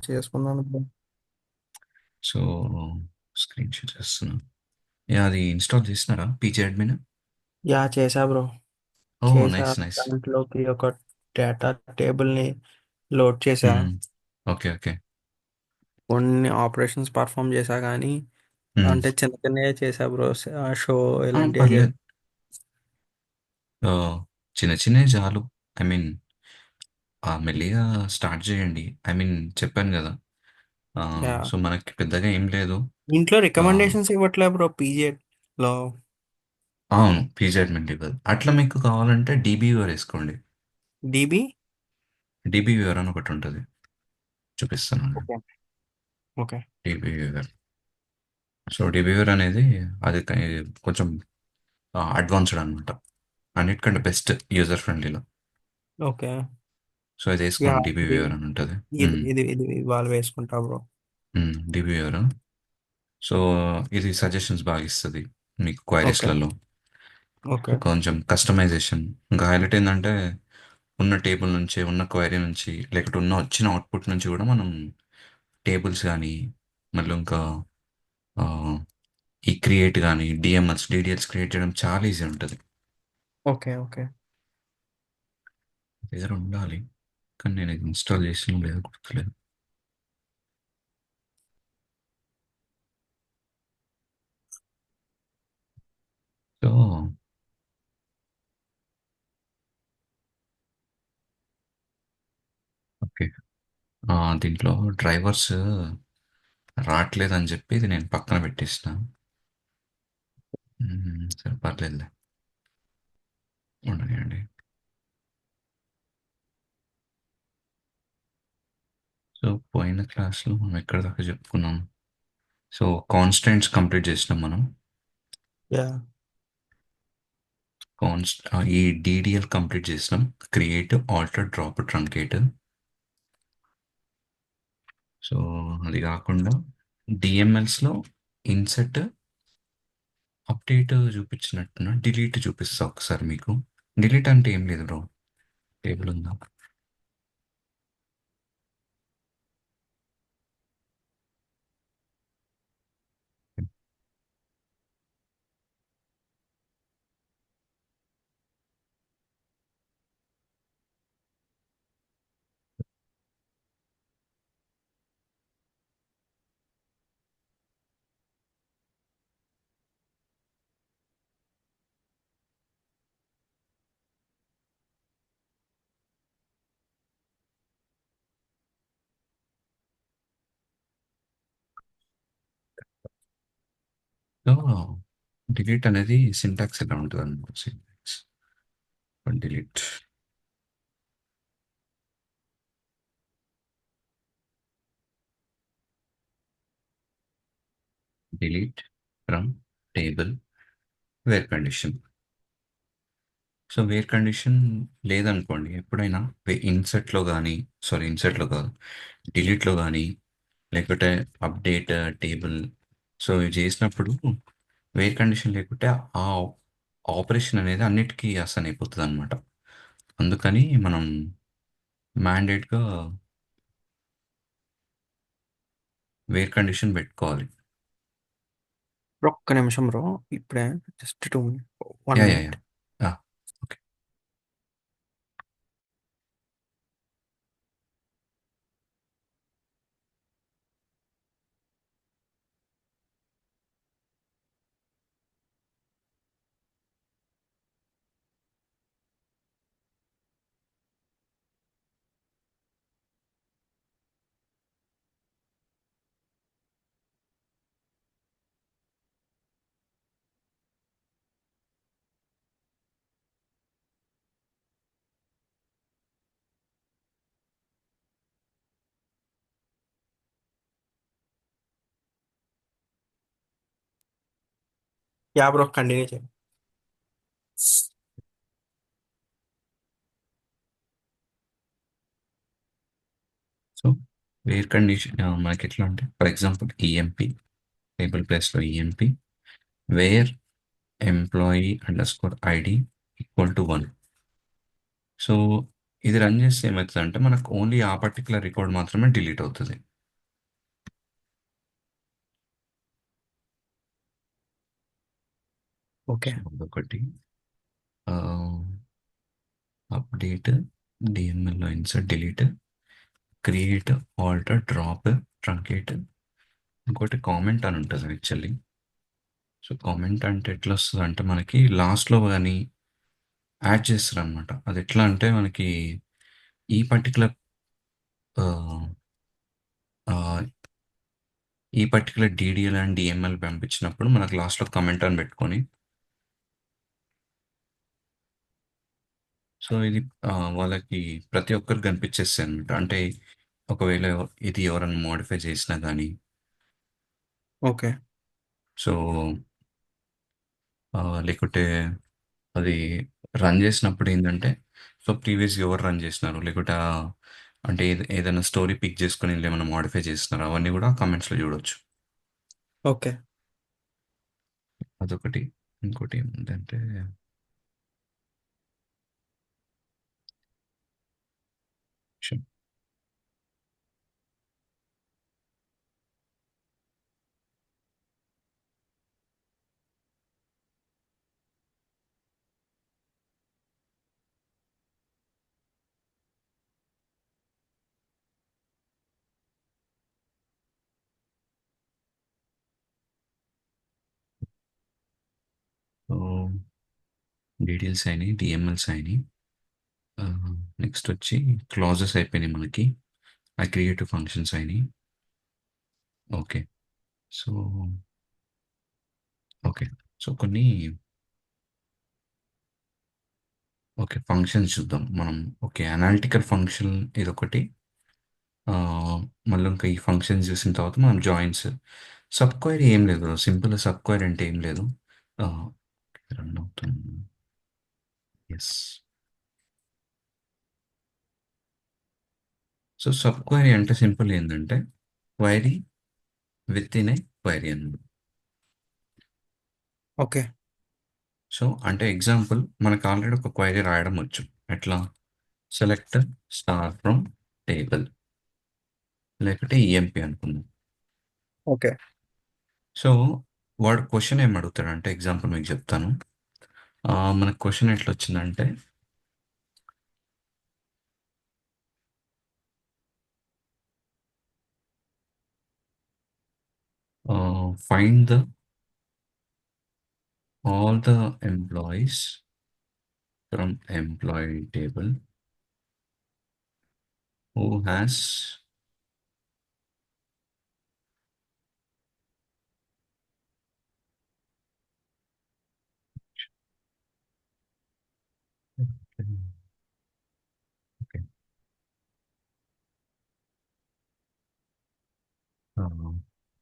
చేసుకున్నాను bro. So screen share చేస్తున్నా. Yeah! అది ఇన్‌స్టాల్ చేసినారా పీజీ అడ్మిన్? చేసా బ్రో. ఓహ్! చేసా. నైస్. నైస్. దాంట్లోకి ఒక డేటా టేబుల్ని లోడ్ చేసా. హ్మ్. ఓకే. ఓకే. కొన్ని ఆపరేషన్స్ పర్ఫామ్ చేసా కానీ హ్మ్. అంటే చిన్న చిన్నవే చేసా బ్రో. షో ఇలాంటివే చేసా. పర్లేదు. చిన్న చిన్నవి చాలు. ఐ మీన్ మెల్లిగా స్టార్ట్ చేయండి. ఐ మీన్ చెప్పాను గదా! యా సో, మనకి పెద్దగా ఏం లేదు. ఇంట్లో ఆహ్, రికమెండేషన్స్ ఇవ్వట్లే బ్రో పీజే లో. అవును. పీజీ అడ్మిన్ ఇవ్వదు. అట్లా మీకు కావాలంటే డీబీ వ్యూవర్ ఏసుకోండి. డిబి. డీబీ వ్యూవర్ అని ఒకటుంటది. చూపిస్తాను. Okay. Okay. DB viewer. So, DB viewer అనేది అది కొంచెం అడ్వాన్స్‌డ్ అనమాట. అన్నిటికంటే బెస్ట్ యూజర్ ఫ్రెండ్లీలో. ఓకే. సో, ఇది యా ఏసుకోండి డీబీ ఇది వ్యూవర్ అని ఉంటది. ఇది ఇది ఇది ఇవాళ వేసుకుంటా బ్రో. DB viewer. సో, ఇది సజెషన్స్ బాగా ఇస్తది మీకు ఓకే. క్వైరీస్‌లలో. ఓకే. కొంచెం కస్టమైజేషన్. ఇంకా హైలైట్ ఏందంటే ఉన్న టేబుల్ నుంచి, ఉన్న క్వెరీ నుంచి, లేకపోతే వచ్చిన అవుట్‌పుట్ నుంచి గూడా మనం టేబుల్స్ గానీ, మళ్ళీ ఇంకా ఆహ్, ఈ క్రియేట్ గానీ, డీఎంఎల్స్, డీడీఎల్స్ క్రియేట్ చేయడం చాలా ఈజీ ఉంటది. ఓకే. ఓకే. దగ్గర ఉండాలి. కానీ నేను ఇది ఇన్‌స్టాల్ చేసినో లేదో గుర్తులేదు. So, okay. దీంట్లో డ్రైవర్స్ రాట్లేదని జెప్పి ఇది నేను పక్కన పెట్టేసినా. సరే పర్లేదులే. ఉండనియండి. సో, పోయిన క్లాస్‌లో మనం ఎక్కడి దాకా చెప్పుకున్నాం? సో, కాన్స్టెంట్స్ కంప్లీట్ చేసినాం మనం. యా. ఈ డీడీఎల్ కంప్లీట్ చేసినాం. Create, alter, drop, truncate. So, అది కాకుండా డిఎంఎల్స్‌లో ఇన్సెట్, అప్డేట్ చూపించినట్టున్నా డిలీట్ చూపిస్తా ఒకసారి మీకు. డిలీట్ అంటే ఏం లేదు బ్రో. టేబుల్ ఉందా? సో, డిలీట్ అనేది సింటాక్స్ ఎలా ఉంటుంది అనుకో. Syntax delete. Delete from table where condition. So where condition లేదనుకోండి ఎప్పుడైనా ఇన్సెట్లో కానీ, సారీ ఇన్సెట్లో కాదు, డిలీట్లో కానీ, లేకపోతే అప్డేట్ టేబుల్, సో ఇవి చేసినప్పుడు వేర్ కండిషన్ లేకుంటే ఆ ఆపరేషన్ అనేది అన్నిటికీ అసలు అయిపోతుంది అనమాట. అందుకని మనం మ్యాండేట్గా వేర్ కండిషన్ పెట్టుకోవాలి. బ్రో ఒక్క నిమిషం బ్రో. ఇప్పుడే just 2 minute. One yeah yeah minute yeah. Okay. Bro continue చేయండి. సో వేర్ కండిషన్ మనకి ఎట్లా అంటే ఫర్ ఎగ్జాంపుల్ ఈఎంపి, టేబుల్ ప్లేస్లో EMP, where employee underscore ID equal to 1. So ఇది రన్ చేస్తే ఏమవుతుంది అంటే మనకు ఓన్లీ ఆ పర్టికులర్ రికార్డ్ మాత్రమే డిలీట్ అవుతుంది. ఓకే. సో అదొకటి. అప్డేట్, డిఎంఎల్లో insert, delete, create, alter, drop, truncate. ఇంకోటి కామెంట్ అని ఉంటుంది యాక్చువల్లీ. సో కామెంట్ అంటే ఎట్లా వస్తుంది అంటే మనకి లాస్ట్లో కానీ యాడ్ చేస్తారు అనమాట. అది ఎట్లా అంటే మనకి ఈ పర్టికులర్ ఈ పర్టికులర్ డీడీఎల్ అండ్ డిఎంఎల్ పంపించినప్పుడు మనకు లాస్ట్లో కమెంట్ అని పెట్టుకొని, సో ఇది వాళ్ళకి ప్రతి ఒక్కరికి కనిపించేస్తాయి అనమాట. అంటే ఒకవేళ ఇది ఎవరైనా మోడిఫై చేసినా కానీ, ఓకే. సో లేకుంటే అది రన్ చేసినప్పుడు ఏంటంటే, సో ప్రీవియస్ ఎవరు రన్ చేసినారు లేకుంటే అంటే ఏదైనా స్టోరీ పిక్ చేసుకొని ఏమైనా మోడిఫై చేస్తున్నారు అవన్నీ కూడా కమెంట్స్లో చూడొచ్చు. ఓకే. అదొకటి. ఇంకోటి ఏముందంటే డీటెయిల్స్ అయినాయి, డిఎంఎల్స్ అయినాయి. నెక్స్ట్ వచ్చి క్లాజెస్ అయిపోయినాయి మనకి. ఆ క్రియేటివ్ ఫంక్షన్స్ అయినాయి. ఓకే. So okay. సో కొన్ని ఓకే ఫంక్షన్స్ చూద్దాం మనం. ఓకే, అనాలిటికల్ ఫంక్షన్ ఇదొకటి. ఆ, మళ్ళీ ఇంకా ఈ ఫంక్షన్స్ చూసిన తర్వాత మనం జాయిన్స్, సబ్ క్వైరీ ఏం లేదు, సింపుల్ సబ్ క్వైరీ అంటే ఏం లేదు. రన్ అవుతుంది. ఎస్. సో సబ్ క్వైరీ అంటే సింపుల్ ఏంటంటే query with in a query అన్నమాట. ఓకే. సో అంటే ఎగ్జాంపుల్ మనకు ఆల్రెడీ ఒక క్వైరీ రాయడం వచ్చు. ఎట్లా? సెలెక్ట్ స్టార్ ఫ్రమ్ టేబుల్, లేకపోతే ఈఎంపీ అనుకుందాం. ఓకే. సో వాడు క్వశ్చన్ ఏం అడుగుతాడంటే, ఎగ్జాంపుల్ మీకు చెప్తాను. మనకు క్వశ్చన్ ఎట్లా వచ్చిందంటే, find the all the employees from employee table who has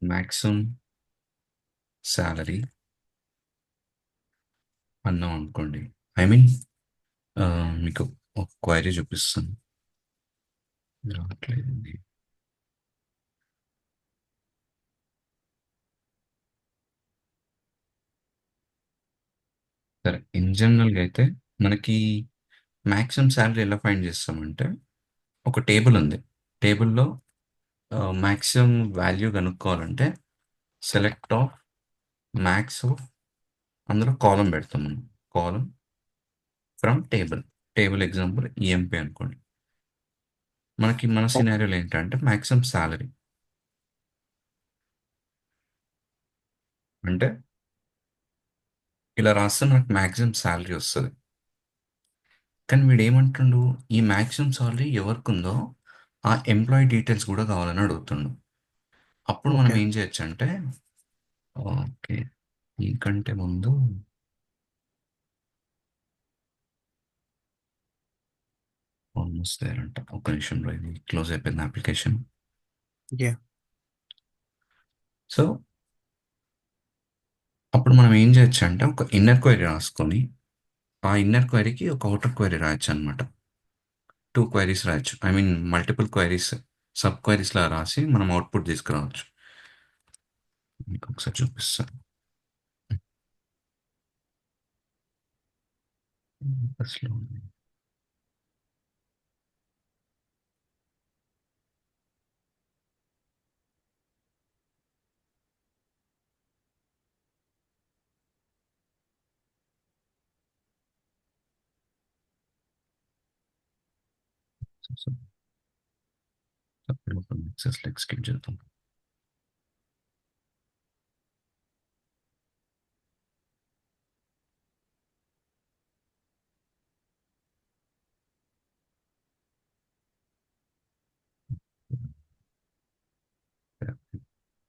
maximum salary అన్నాం అనుకోండి. ఐ మీన్ మీకు ఒక క్వైరీ చూపిస్తాను. రావట్లేదండి. సరే, ఇన్ జనరల్గా అయితే మనకి మ్యాక్సిమం శాలరీ ఎలా ఫైండ్ చేస్తామంటే, ఒక టేబుల్ ఉంది. టేబుల్లో మ్యాక్సిమం వాల్యూ కనుక్కోవాలంటే సెలెక్ట్ ఆఫ్ మ్యాక్స్ ఆఫ్, అందులో కాలం పెడతాం మనం. Column from table. Table example EMP అనుకోండి. మనకి మన ఓకే. సినారియోలో ఏంటంటే మ్యాక్సిమం శాలరీ అంటే ఇలా రాస్తే మనకు మ్యాక్సిమం శాలరీ వస్తుంది. కానీ వీడు ఏమంటుండు, ఈ మ్యాక్సిమం సాలరీ ఎవరికి ఉందో ఆ ఎంప్లాయీ డీటెయిల్స్ కూడా కావాలని అడుగుతుండు. అప్పుడు మనం ఓకే. ఏం చేయొచ్చు అంటే, ఓకే, దీనికంటే ముందు ఆల్మోస్ట్ దేరంట. ఒక్క నిమిషంలో ఇది క్లోజ్ అయిపోయింది అప్లికేషన్. యా. సో అప్పుడు మనం ఏం చేయొచ్చు అంటే ఒక ఇన్నర్ క్వైరీ రాసుకొని ఆ ఇన్నర్ క్వైరీకి ఒక అవుటర్ క్వైరీ రాయొచ్చు అనమాట. టూ క్వైరీస్ రాయొచ్చు, I mean multiple queries, sub క్వైరీస్లా రాసి మనం అవుట్పుట్ తీసుకురావచ్చు. మీకు ఒకసారి చూపిస్తాను. అసలు ఎక్స్క్యూట్ చేద్దాం.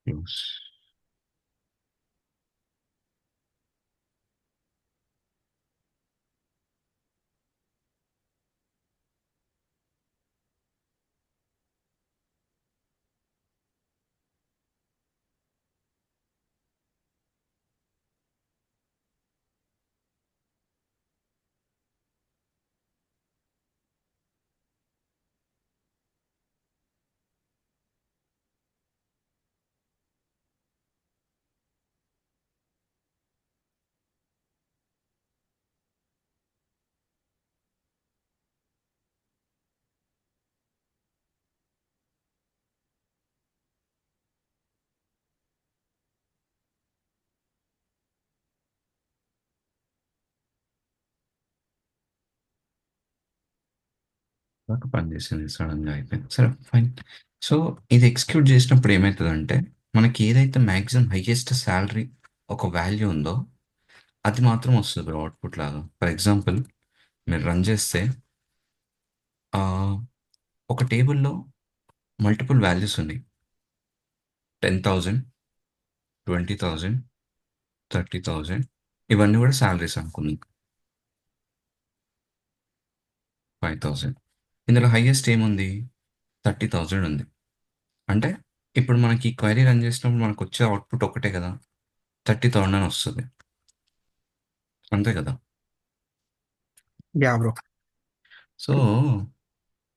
క్లోజ్. నాకు పని చేసింది సడన్గా అయిపోయింది. సరే ఫైన్. సో ఇది ఎగ్జిక్యూట్ చేసినప్పుడు ఏమవుతుందంటే మనకి ఏదైతే మ్యాక్సిమం హైయెస్ట్ శాలరీ ఒక వాల్యూ ఉందో అది మాత్రం వస్తుంది బ్రో అవుట్పుట్ లాగా. ఫర్ ఎగ్జాంపుల్ మీరు రన్ చేస్తే ఆ, ఒక టేబుల్లో మల్టిపుల్ వాల్యూస్ ఉన్నాయి. 10,000, 20,000, 30,000, ఇవన్నీ కూడా శాలరీస్ అనుకుందాం. 5,000. ఇందులో హైయెస్ట్ ఏముంది? 30,000 ఉంది. అంటే ఇప్పుడు మనకి ఈ క్వైరీ రన్ చేసినప్పుడు మనకు వచ్చే అవుట్పుట్ ఒకటే కదా, 30,000 అని వస్తుంది. అంతే కదా. Yeah bro. సో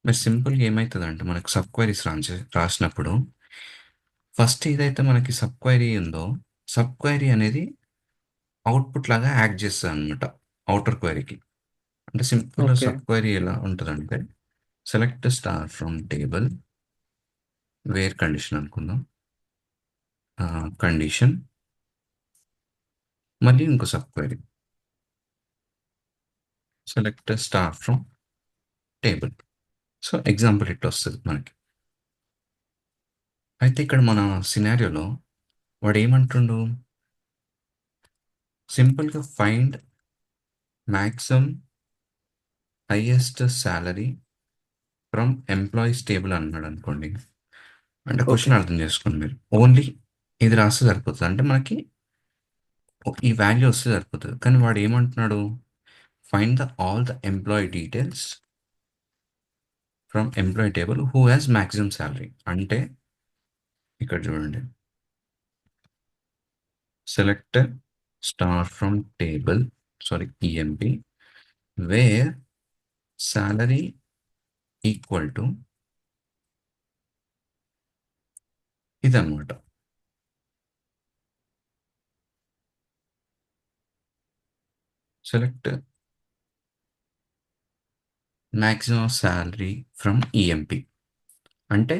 మీరు సింపుల్గా ఏమవుతుందంటే మనకు సబ్ క్వైరీస్ రాసినప్పుడు ఫస్ట్ ఏదైతే మనకి సబ్ క్వైరీ ఉందో సబ్ క్వైరీ అనేది అవుట్పుట్ లాగా యాక్ట్ చేస్తుంది అనమాట అవుటర్ క్వైరీకి. అంటే సింపుల్గా ఓకే. సబ్ క్వైరీ ఎలా ఉంటుందంటే select star from table where condition అనుకుందాం. కండిషన్ మళ్ళీ ఇంకో sub query select star from table. So example it వస్తుంది మనకి. అయితే ఇక్కడ మన సినారియోలో వాడు ఏమంటుండు? సింపుల్గా find maximum highest salary from employees table అన్నాడు అనుకోండి. అంటే ఓకే. క్వశ్చన్ అర్థం చేసుకోండి మీరు. ఓన్లీ ఇది రాస్తే సరిపోతుంది. అంటే మనకి ఈ వాల్యూ వస్తే సరిపోతుంది. కానీ వాడు ఏమంటున్నాడు? Find all the employee details from employee table who has maximum salary. అంటే ఇక్కడ చూడండి, select star from table, sorry EMP, where salary equal to ఇదన్నమాట. Select maximum salary from EMP అంటే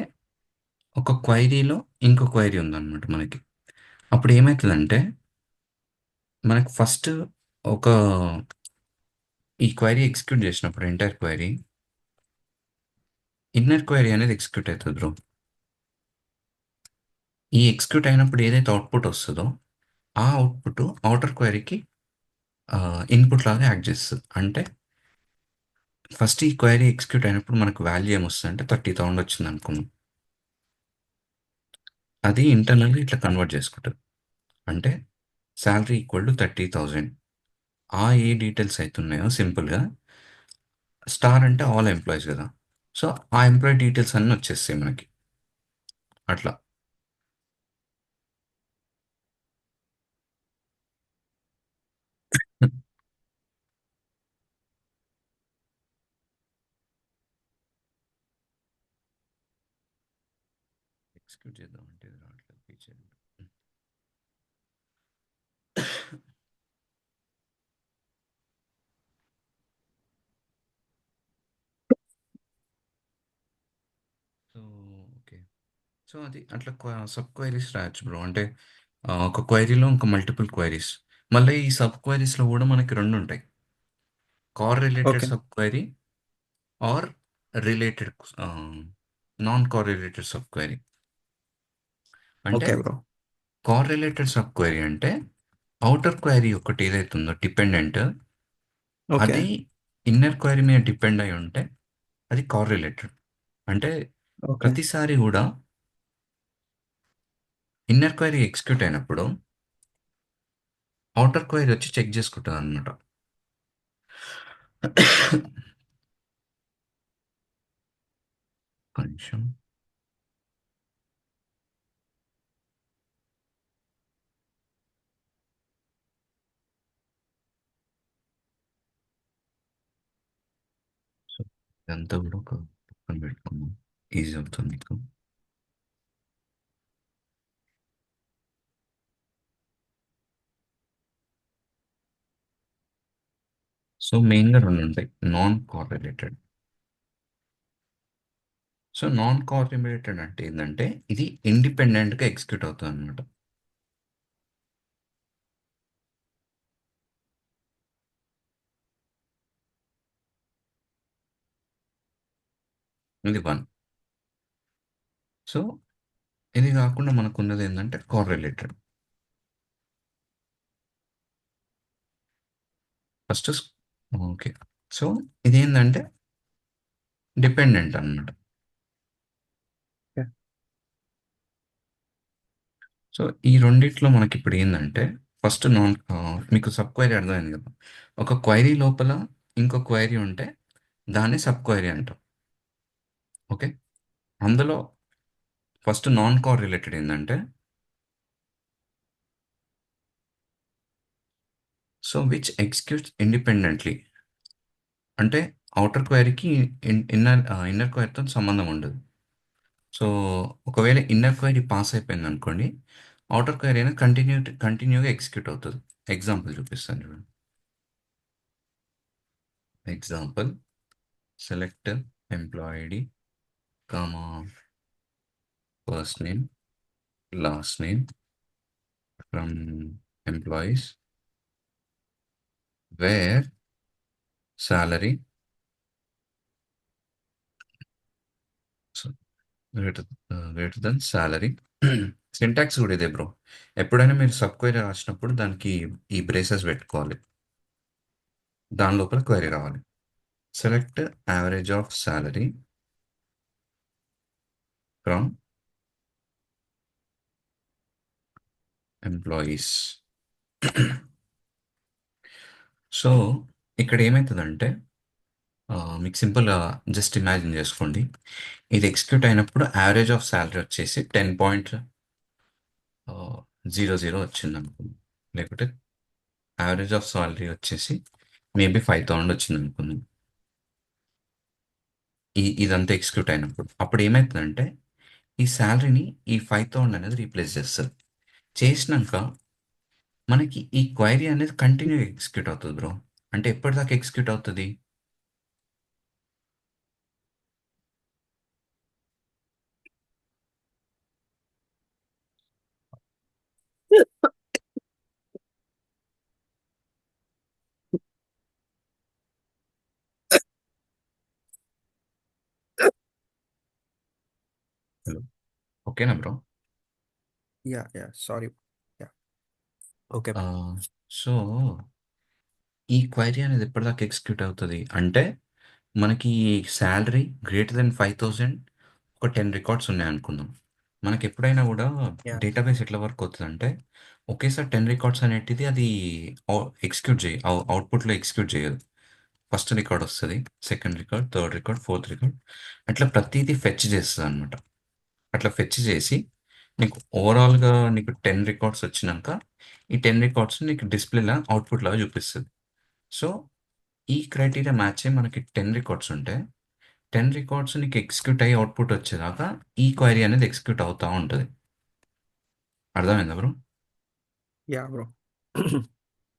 ఒక క్వైరీలో ఇంకో క్వైరీ ఉందన్నమాట మనకి. అప్పుడు ఏమవుతుందంటే మనకు ఫస్ట్ ఒక ఈ క్వైరీ ఎగ్జిక్యూట్ చేసినప్పుడు ఎంటైర్ క్వైరీ ఇన్నర్ క్వైరీ అనేది ఎగ్జిక్యూట్ అవుతుంది బ్రో. ఈ ఎగ్జిక్యూట్ అయినప్పుడు ఏదైతే అవుట్పుట్ వస్తుందో ఆ అవుట్పుట్ అవుటర్ క్వైరీకి ఇన్పుట్ లాగా యాక్ట్ చేస్తుంది. అంటే ఫస్ట్ ఈ క్వైరీ ఎగ్జిక్యూట్ అయినప్పుడు మనకు వాల్యూ ఏమొస్తుంది అంటే 30,000 వచ్చింది అనుకున్నాం. అది ఇంటర్నల్గా ఇట్లా కన్వర్ట్ చేసుకుంటుంది. అంటే శాలరీ ఈక్వల్ టు 30,000. ఏ డీటెయిల్స్ అవుతున్నాయో సింపుల్గా స్టార్ అంటే ఆల్ ఎంప్లాయీస్ కదా. సో ఆ ఎంప్లాయీ డీటెయిల్స్ అన్నీ వచ్చేస్తాయి మనకి అట్లా. ఎగ్జిక్యూట్ చేద్దాం అంటే ఇది రావట్లేదు ఫీచర్. So okay. సో అది అట్లా సబ్ క్వైరీస్ రాయొచ్చు బ్రో. అంటే ఒక క్వైరీలో ఇంకా మల్టిపుల్ క్వైరీస్. మళ్ళీ ఈ సబ్ క్వైరీస్లో కూడా మనకి రెండు ఉంటాయి. Correlated okay. Sub query or related, non correlated sub query అంటే, okay bro. Correlated sub query అంటే ఔటర్ క్వైరీ ఒకటి ఏదైతే ఉందో డిపెండెంట్, ఓకే. అది ఇన్నర్ క్వైరీ మీద డిపెండ్ అయి ఉంటే అది కోరిలేటెడ్. అంటే ఓకే. ప్రతిసారి కూడా ఇన్నర్ క్వైరీ ఎగ్జిక్యూట్ అయినప్పుడు ఔటర్ క్వైరీ వచ్చి చెక్ చేసుకుంటుంది అనమాట. కొంచెం సో ఇదంతా కూడా ఒక పక్కన పెట్టుకుందాం, ఈజీ అవుతుంది మీకు. సో మెయిన్గా రెండు ఉంటాయి, non correlated. So non correlated అంటే ఏంటంటే ఇది ఇండిపెండెంట్గా ఎగ్జిక్యూట్ అవుతుంది అనమాట. ఇది వన్. సో ఇది కాకుండా మనకు ఉన్నది ఏంటంటే కోరిలేటెడ్. First okay. సో ఇదేంటంటే డిపెండెంట్ అన్నమాట. ఓకే. సో ఈ రెండిట్లో మనకి ఇప్పుడు ఏంటంటే ఫస్ట్ నాన్, మీకు సబ్ క్వైరీ అర్థమైంది కదా. ఒక క్వైరీ లోపల ఇంకో క్వైరీ ఉంటే దాన్ని సబ్ క్వైరీ అంటాం. ఓకే. అందులో ఫస్ట్ నాన్ కోర్ రిలేటెడ్ ఏంటంటే, సో విచ్ ఎగ్జిక్యూట్స్ ఇండిపెండెంట్లీ. అంటే అవుటర్ క్వైరీకి ఇన్నర్ క్వైరీతో సంబంధం ఉండదు. సో ఒకవేళ ఇన్నర్ క్వైరీ పాస్ అయిపోయింది అనుకోండి, అవుటర్ క్వైరీ అనేది కంటిన్యూగా ఎగ్జిక్యూట్ అవుతుంది. ఎగ్జాంపుల్ చూపిస్తాను చూడండి. Example, select employee ID, comma first name, last name from employees, where salary greater greater than salary. Syntax కూడా ఇదే బ్రో. ఎప్పుడైనా మీరు సబ్ క్వైరీ రాసినప్పుడు దానికి ఈ బ్రేసెస్ పెట్టుకోవాలి, దాని లోపల క్వైరీ రావాలి. Select average of salary from employees. So ఇక్కడ ఏమవుతుందంటే, మీకు సింపుల్, జస్ట్ ఇమాజిన్ చేసుకోండి. ఇది ఎగ్జిక్యూట్ అయినప్పుడు యావరేజ్ ఆఫ్ సాలరీ వచ్చేసి 10.00 వచ్చింది అనుకుంది. లేకపోతే యావరేజ్ ఆఫ్ సాలరీ వచ్చేసి మేబీ 5,000 వచ్చింది అనుకుంది. ఇదంతా ఎగ్జిక్యూట్ అయినప్పుడు అప్పుడు ఏమవుతుందంటే ఈ శాలరీని ఈ 5,000 అనేది రీప్లేస్ చేస్తారు. చేసినాక మనకి ఈ క్వైరీ అనేది కంటిన్యూ ఎగ్జిక్యూట్ అవుతుంది బ్రో. అంటే ఎప్పటిదాకా ఎగ్జిక్యూట్ అవుతుంది? హలో, ఓకేనా bro? Yeah yeah sorry. Yeah. Okay bro. So ఈ క్వైరీ అనేది ఎప్పటిదాకా ఎగ్జిక్యూట్ అవుతుంది అంటే, మనకి శాలరీ గ్రేటర్ దెన్ 5,000 ఒక 10 రికార్డ్స్ ఉన్నాయి అనుకుందాం. మనకి ఎప్పుడైనా కూడా యా. డేటాబేస్ ఎట్లా వర్క్ అవుతుందంటే, ఒకేసారి 10 రికార్డ్స్ అనేటిది అది ఎగ్జిక్యూట్ చేయి అవుట్పుట్లో ఎగ్జిక్యూట్ చేయదు. ఫస్ట్ రికార్డ్ వస్తుంది, second record, third record, fourth record, అట్లా ప్రతిదీ ఫెచ్ చేస్తుంది అనమాట. అట్లా ఫెచ్ చేసి నీకు ఓవరాల్గా నీకు 10 రికార్డ్స్ వచ్చినాక ఈ 10 రికార్డ్స్ నీకు డిస్ప్లేలా అవుట్పుట్ లాగా చూపిస్తుంది. సో ఈ క్రైటీరియా మ్యాచ్ అయ్యి మనకి 10 రికార్డ్స్ ఉంటే 10 రికార్డ్స్ నీకు ఎగ్జిక్యూట్ అయ్యి అవుట్పుట్ వచ్చేదాకా ఈ క్వైరీ అనేది ఎగ్జిక్యూట్ అవుతూ ఉంటుంది. అర్థమైందా బ్రో? Yeah bro.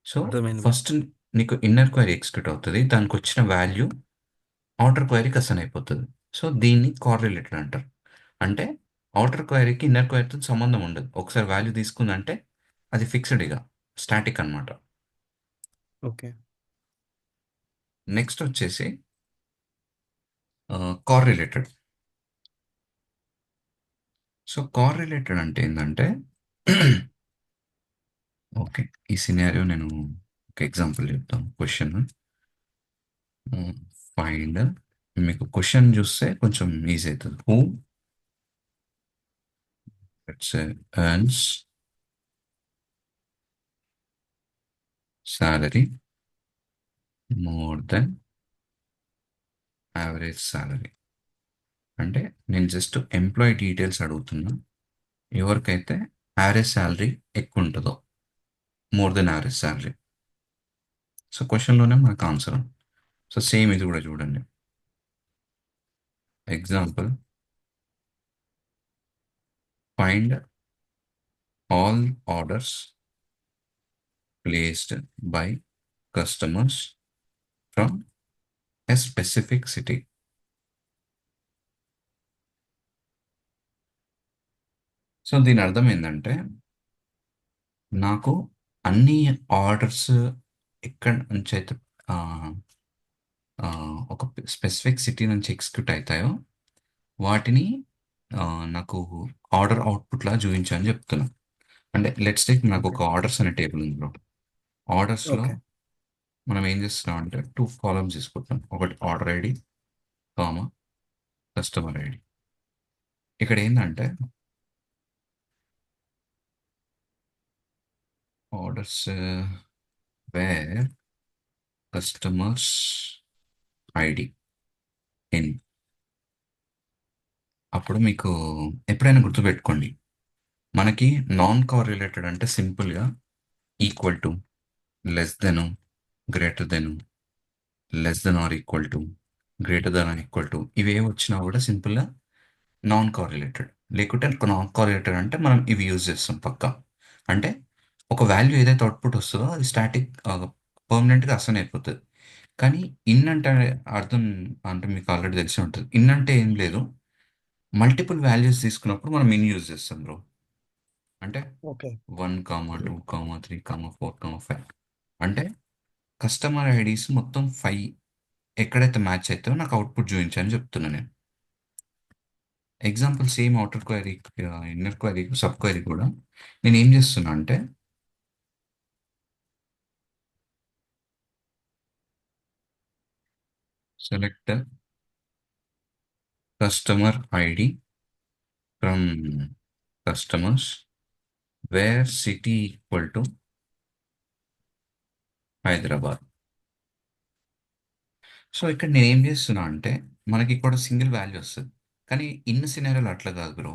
సో అర్థమైంది బ్రో. ఫస్ట్ నీకు ఇన్నర్ క్వైరీ ఎగ్జిక్యూట్ అవుతుంది, దానికి వచ్చిన వాల్యూ అవుటర్ క్వైరీకి అసైన్ అయిపోతుంది. సో దీన్ని కోరిలేటెడ్ అంటారు. అంటే అవుటర్ క్వైరీకి ఇన్నర్ క్వైరీతో సంబంధం ఉండదు. ఒకసారి వాల్యూ తీసుకుందంటే అది ఫిక్స్డ్, ఇక స్టాటిక్ అనమాట. ఓకే. నెక్స్ట్ వచ్చేసి car related. So car related అంటే ఏంటంటే ఓకే, ఈ సినారియో నేను ఒక ఎగ్జాంపుల్ చెప్తాను. క్వశ్చన్ ఫైండ్, మీకు క్వశ్చన్ చూస్తే కొంచెం ఈజీ అవుతుంది. Who let's earns salary more than average salary. అంటే నేను జస్ట్ ఎంప్లాయీ డీటెయిల్స్ అడుగుతున్నా. ఎవరికైతే యావరేజ్ శాలరీ ఎక్కువ ఉంటుందో, more than average salary. So క్వశ్చన్లోనే మనకు ఆన్సర్. సో సేమ్ ఇది కూడా చూడండి. Example, find all orders placed by customers from a specific city. So దీని అర్థం ఏంటంటే, నాకు అన్ని ఆర్డర్స్ ఎక్కడి నుంచి అయితే ఆ, ఆ, ఒక స్పెసిఫిక్ సిటీ నుంచి ఎగ్జిక్యూట్ అవుతాయో వాటిని ఆ, నాకు ఆర్డర్ అవుట్పుట్లా చూపించని చెప్తున్నా. అంటే లెట్స్ టేక్, నాకు ఓకే. ఒక ఆర్డర్స్ అనే టేబుల్ ఉంది బ్రో. ఆర్డర్స్లో ఓకే. మనం ఏం చేస్తున్నాం అంటే టూ కాలమ్స్ తీసుకుంటాం. ఒకటి order ID, comma customer ID. ఇక్కడ ఏంటంటే orders where customers ID in. అప్పుడు మీకు ఎప్పుడైనా గుర్తుపెట్టుకోండి, మనకి నాన్ రిలేటెడ్ అంటే సింపుల్గా equal to, less than, greater than, less than or equal to, greater than or equal to, ఇవేవి వచ్చినా కూడా సింపుల్గా నాన్ రిలేటెడ్. లేకుంటే నాన్ రిలేటెడ్ అంటే మనం ఇవి యూజ్ చేస్తాం పక్కా. అంటే ఒక వాల్యూ ఏదైతే అవుట్పుట్ వస్తుందో అది స్టాటిక్ పర్మనెంట్గా అసలు అయిపోతుంది. కానీ ఇన్ అంటే అర్థం, అంటే మీకు ఆల్రెడీ తెలిసి ఉంటుంది. ఇన్ అంటే ఏం లేదు, మల్టిపుల్ వాల్యూస్ తీసుకున్నప్పుడు మనం ఇన్ యూజ్ చేస్తాం బ్రో. అంటే okay. 1 comma 2 comma 3 comma 4 comma 5. అంటే కస్టమర్ ఐడీస్ మొత్తం 5 ఎక్కడైతే మ్యాచ్ అవుతాయో నాకు అవుట్పుట్ చూపించని చెప్తున్నా నేను. Example same outer query, inner query, sub query కూడా నేను ఏం చేస్తున్నా అంటే select customer ID from customers where city equal to Hyderabad. So ఇక్కడ నేను ఏం చేస్తున్నా అంటే మనకి ఇక్కడ సింగిల్ వాల్యూ వస్తుంది. కానీ ఇన్ సినారియోలో అట్లా కాదు బ్రో.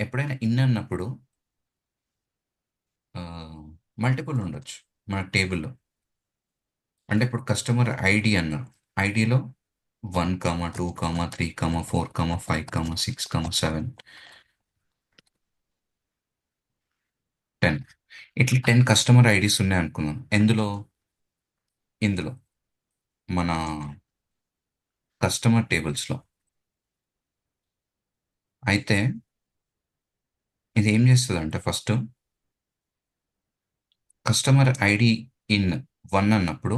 ఎప్పుడైనా ఇన్ అన్నప్పుడు మల్టిపుల్ ఉండొచ్చు మన టేబుల్లో. అంటే ఇప్పుడు కస్టమర్ ఐడి అన్న ఐడిలో 1 2 3 4 5 6 7 10, ఇట్లా 10 కస్టమర్ ఐడీస్ ఉన్నాయి అనుకుందాం. ఎందులో? ఇందులో మన కస్టమర్ టేబుల్స్లో. అయితే ఇది ఏం చేస్తుంది అంటే ఫస్ట్ కస్టమర్ ఐడి ఇన్ 1 అన్నప్పుడు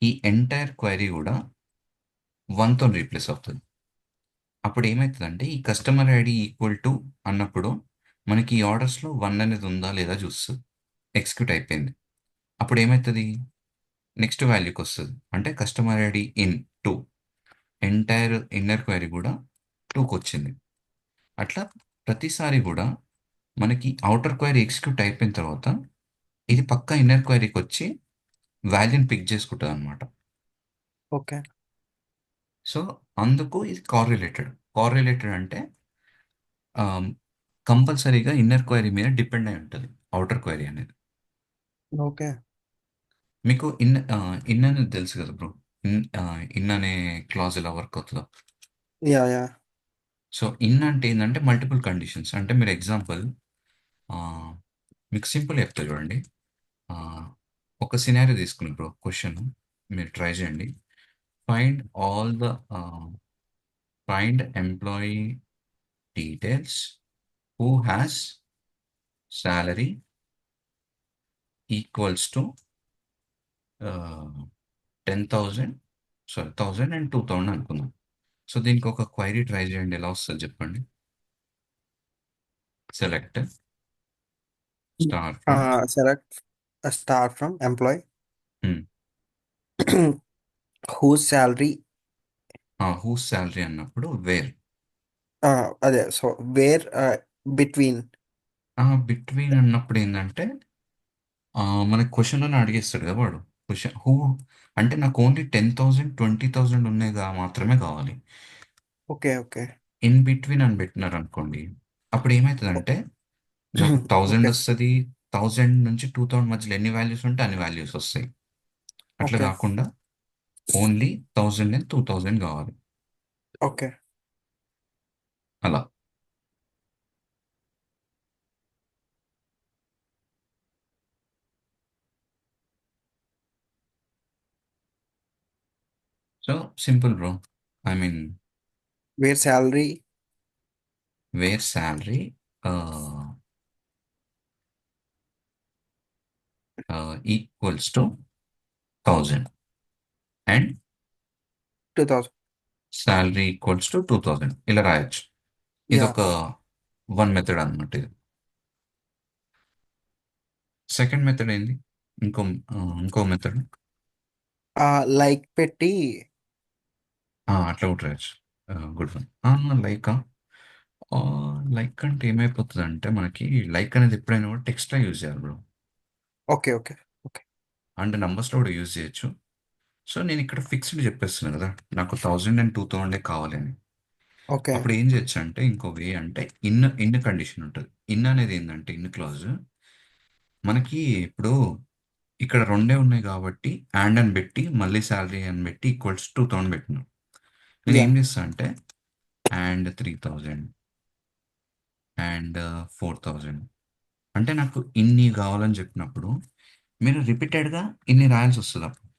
ఈ ఎంటైర్ క్వైరీ కూడా 1తో రీప్లేస్ అవుతుంది. అప్పుడు ఏమవుతుందంటే ఈ కస్టమర్ ఐడి ఈక్వల్ టు అన్నప్పుడు మనకి ఈ ఆర్డర్స్లో 1 అనేది ఉందా లేదా చూస్తుంది. ఎగ్జిక్యూట్ అయిపోయింది. అప్పుడు ఏమవుతుంది, నెక్స్ట్ వాల్యూకి వస్తుంది. అంటే customer ID in 2, entire inner query కూడా 2కి వచ్చింది. అట్లా ప్రతిసారి కూడా మనకి అవుటర్ క్వైరీ ఎగ్జిక్యూట్ అయిపోయిన తర్వాత ఇది పక్కా ఇన్నర్ క్వైరీకి వచ్చి వాల్యూని పిక్ చేసుకుంటుంది అనమాట. ఓకే. సో అందుకు ఇది కార్ రిలేటెడ్ అంటే కంపల్సరీగా ఇన్నర్ క్వైరీ మీద డిపెండ్ అయి ఉంటుంది అవుటర్ క్వైరీ అనేది. ఓకే. మీకు ఇన్ అనేది తెలుసు కదా బ్రో. ఇన్ ఇన్ అనే క్లాజ్ ఎలా వర్క్ అవుతుందో. Yeah, yeah. సో ఇన్ అంటే ఏంటంటే మల్టిపుల్ కండిషన్స్. అంటే మీరు ఎగ్జాంపుల్, మీకు సింపుల్ చెప్తా చూడండి. ఆ, ఒక సినారియో తీసుకుని బ్రో క్వశ్చన్ మీరు ట్రై చేయండి. Find all the find employee details who has salary equals to 10,000, sorry 1,000 and 2,000 అనుకుందాం. సో దీనికి ఒక క్వైరీ ట్రై చేయండి, ఎలా వస్తుంది చెప్పండి. Select star from. Select a star from employee whose salary, whose salary అన్నప్పుడు వేర్. అదే సో వేర్ బిట్వీన్. బిట్వీన్ అన్నప్పుడు ఏంటంటే మనకి క్వశ్చన్లోనే అడిగేస్తాడు కదా వాడు. క్వశ్చన్ హూ అంటే నాకు ఓన్లీ 10,000 20,000 ఉన్నాయిగా మాత్రమే కావాలి. Okay okay. ఇన్ బిట్వీన్ అని పెట్టినారు అనుకోండి, అప్పుడు ఏమవుతుందంటే నాకు థౌజండ్ ఓకే వస్తుంది. 1000 నుంచి 2000 మధ్యలో ఎన్ని వాల్యూస్ ఉంటే అన్ని వాల్యూస్ వస్తాయి. అట్లా ఓకే కాకుండా ఓన్లీ 1000 అండ్ 2000 కావాలి. ఓకే. అలా. So simple bro. I mean wear salary wear salary equals to 1000 and 2000. Salary equals to 2000 ఇలా రాయొచ్చు. యా. ఇదొక వన్ మెథడ్ అన్నమాట ఇది. సెకండ్ మెథడ్ ఏంది? ఇంకో ఇంకో మెథడ్ లైక్ పెట్టి. అట్లా కూడా రాయొచ్చు. Good one. లైక్ అంటే ఏమైపోతుంది అంటే మనకి లైక్ అనేది ఎప్పుడైనా కూడా టెక్స్ట్లా యూజ్ చేయాలి బ్రో. ఓకే ఓకే ఓకే అంటే నంబర్స్లో కూడా యూజ్ చేయొచ్చు. సో నేను ఇక్కడ ఫిక్స్డ్ చెప్పేస్తున్నాను కదా, నాకు 1000 అండ్ 2000 కావాలి అని. ఓకే. అప్పుడు ఏం చేయొచ్చు అంటే ఇంకో వే అంటే ఇన్ కండిషన్ ఉంటుంది. ఇన్ అనేది ఏంటంటే ఇన్ క్లాజ్ మనకి ఇప్పుడు ఇక్కడ రెండే ఉన్నాయి కాబట్టి అండ్ అని పెట్టి మళ్ళీ శాలరీ అని పెట్టి ఈక్వల్స్ 2000 పెట్టినాం. నేను యా. ఏం చేస్తా అంటే అండ్ 3000 అండ్ 4000 అంటే నాకు ఇన్ని కావాలని చెప్పినప్పుడు మీరు రిపీటెడ్గా ఇన్ని రాయాల్సి వస్తుంది. అప్పుడు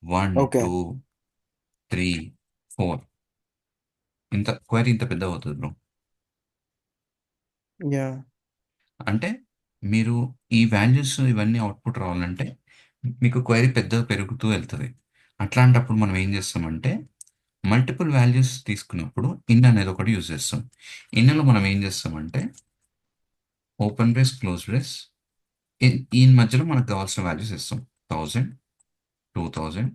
1 ఓకే. 2 3 4 ఇంత క్వైరీ ఇంత పెద్ద అవుతుంది బ్రో. యా. అంటే మీరు ఈ వాల్యూస్ ఇవన్నీ అవుట్పుట్ రావాలంటే మీకు క్వైరీ పెద్దగా పెరుగుతూ వెళ్తుంది. అట్లాంటప్పుడు మనం ఏం చేస్తామంటే మల్టిపుల్ వాల్యూస్ తీసుకున్నప్పుడు ఇన్ అనేది ఒకటి యూజ్ చేస్తాం. ఇన్లో మనం ఏం చేస్తామంటే ఓపెన్ బ్రేస్ క్లోజ్ బ్రేస్ ఈ మధ్యలో మనకు కావాల్సిన వాల్యూస్ ఇస్తాం. 1000 2000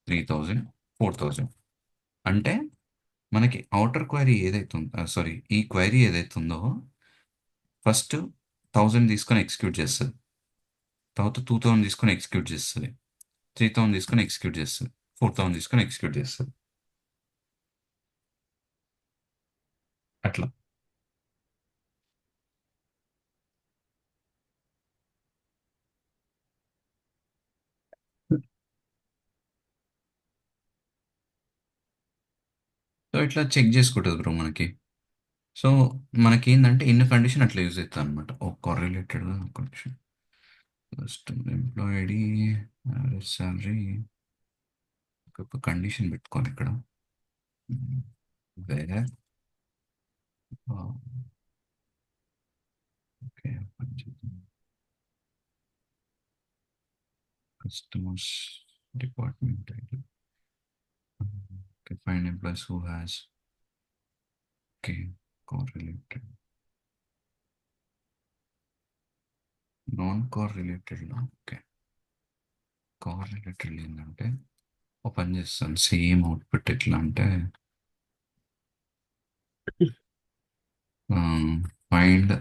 3000 4000 అంటే మనకి అవుటర్ క్వైరీ ఏదైతే ఉందో, సారీ ఈ క్వైరీ ఏదైతే ఉందో ఫస్ట్ 1000 తీసుకొని ఎగ్జిక్యూట్ చేస్తుంది, తర్వాత 2000 తీసుకొని ఎగ్జిక్యూట్ చేస్తుంది, 3000 తీసుకొని ఎగ్జిక్యూట్ చేస్తుంది, 4000 తీసుకొని ఎగ్జిక్యూట్ చేస్తుంది. అట్లా. సో ఇట్లా చెక్ చేసుకుంటుంది బ్రో మనకి. సో మనకి ఏంటంటే ఇన్ కండిషన్ అట్లా యూజ్ అవుతుంది అనమాట. ఒక related condition first employee ID average salary ఒక కండిషన్ పెట్టుకోవాలి ఇక్కడ. వేరే okay customers department ID. Okay, find employees who has okay correlated non correlated. Okay, correlated ఏంటంటే ఒక పని చేస్తాను, సేమ్ అవుట్పుట్ ఎట్లా అంటే find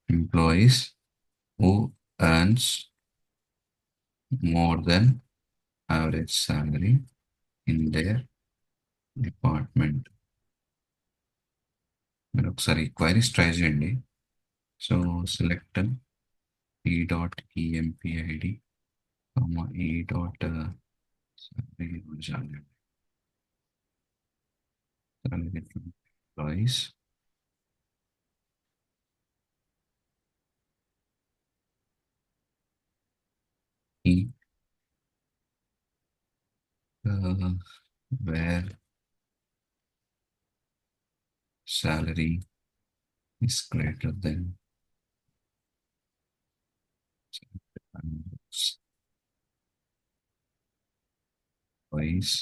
employees who earns more than average salary in there department. మీరు ఒకసారి క్వైరీస్ ట్రై చేయండి. సో సెలెక్ట్ ఈ డాట్ ఈఎంపిఐడి ఈ డాట్ ఎంప్లాయీస్ ఈ where salary is greater than twice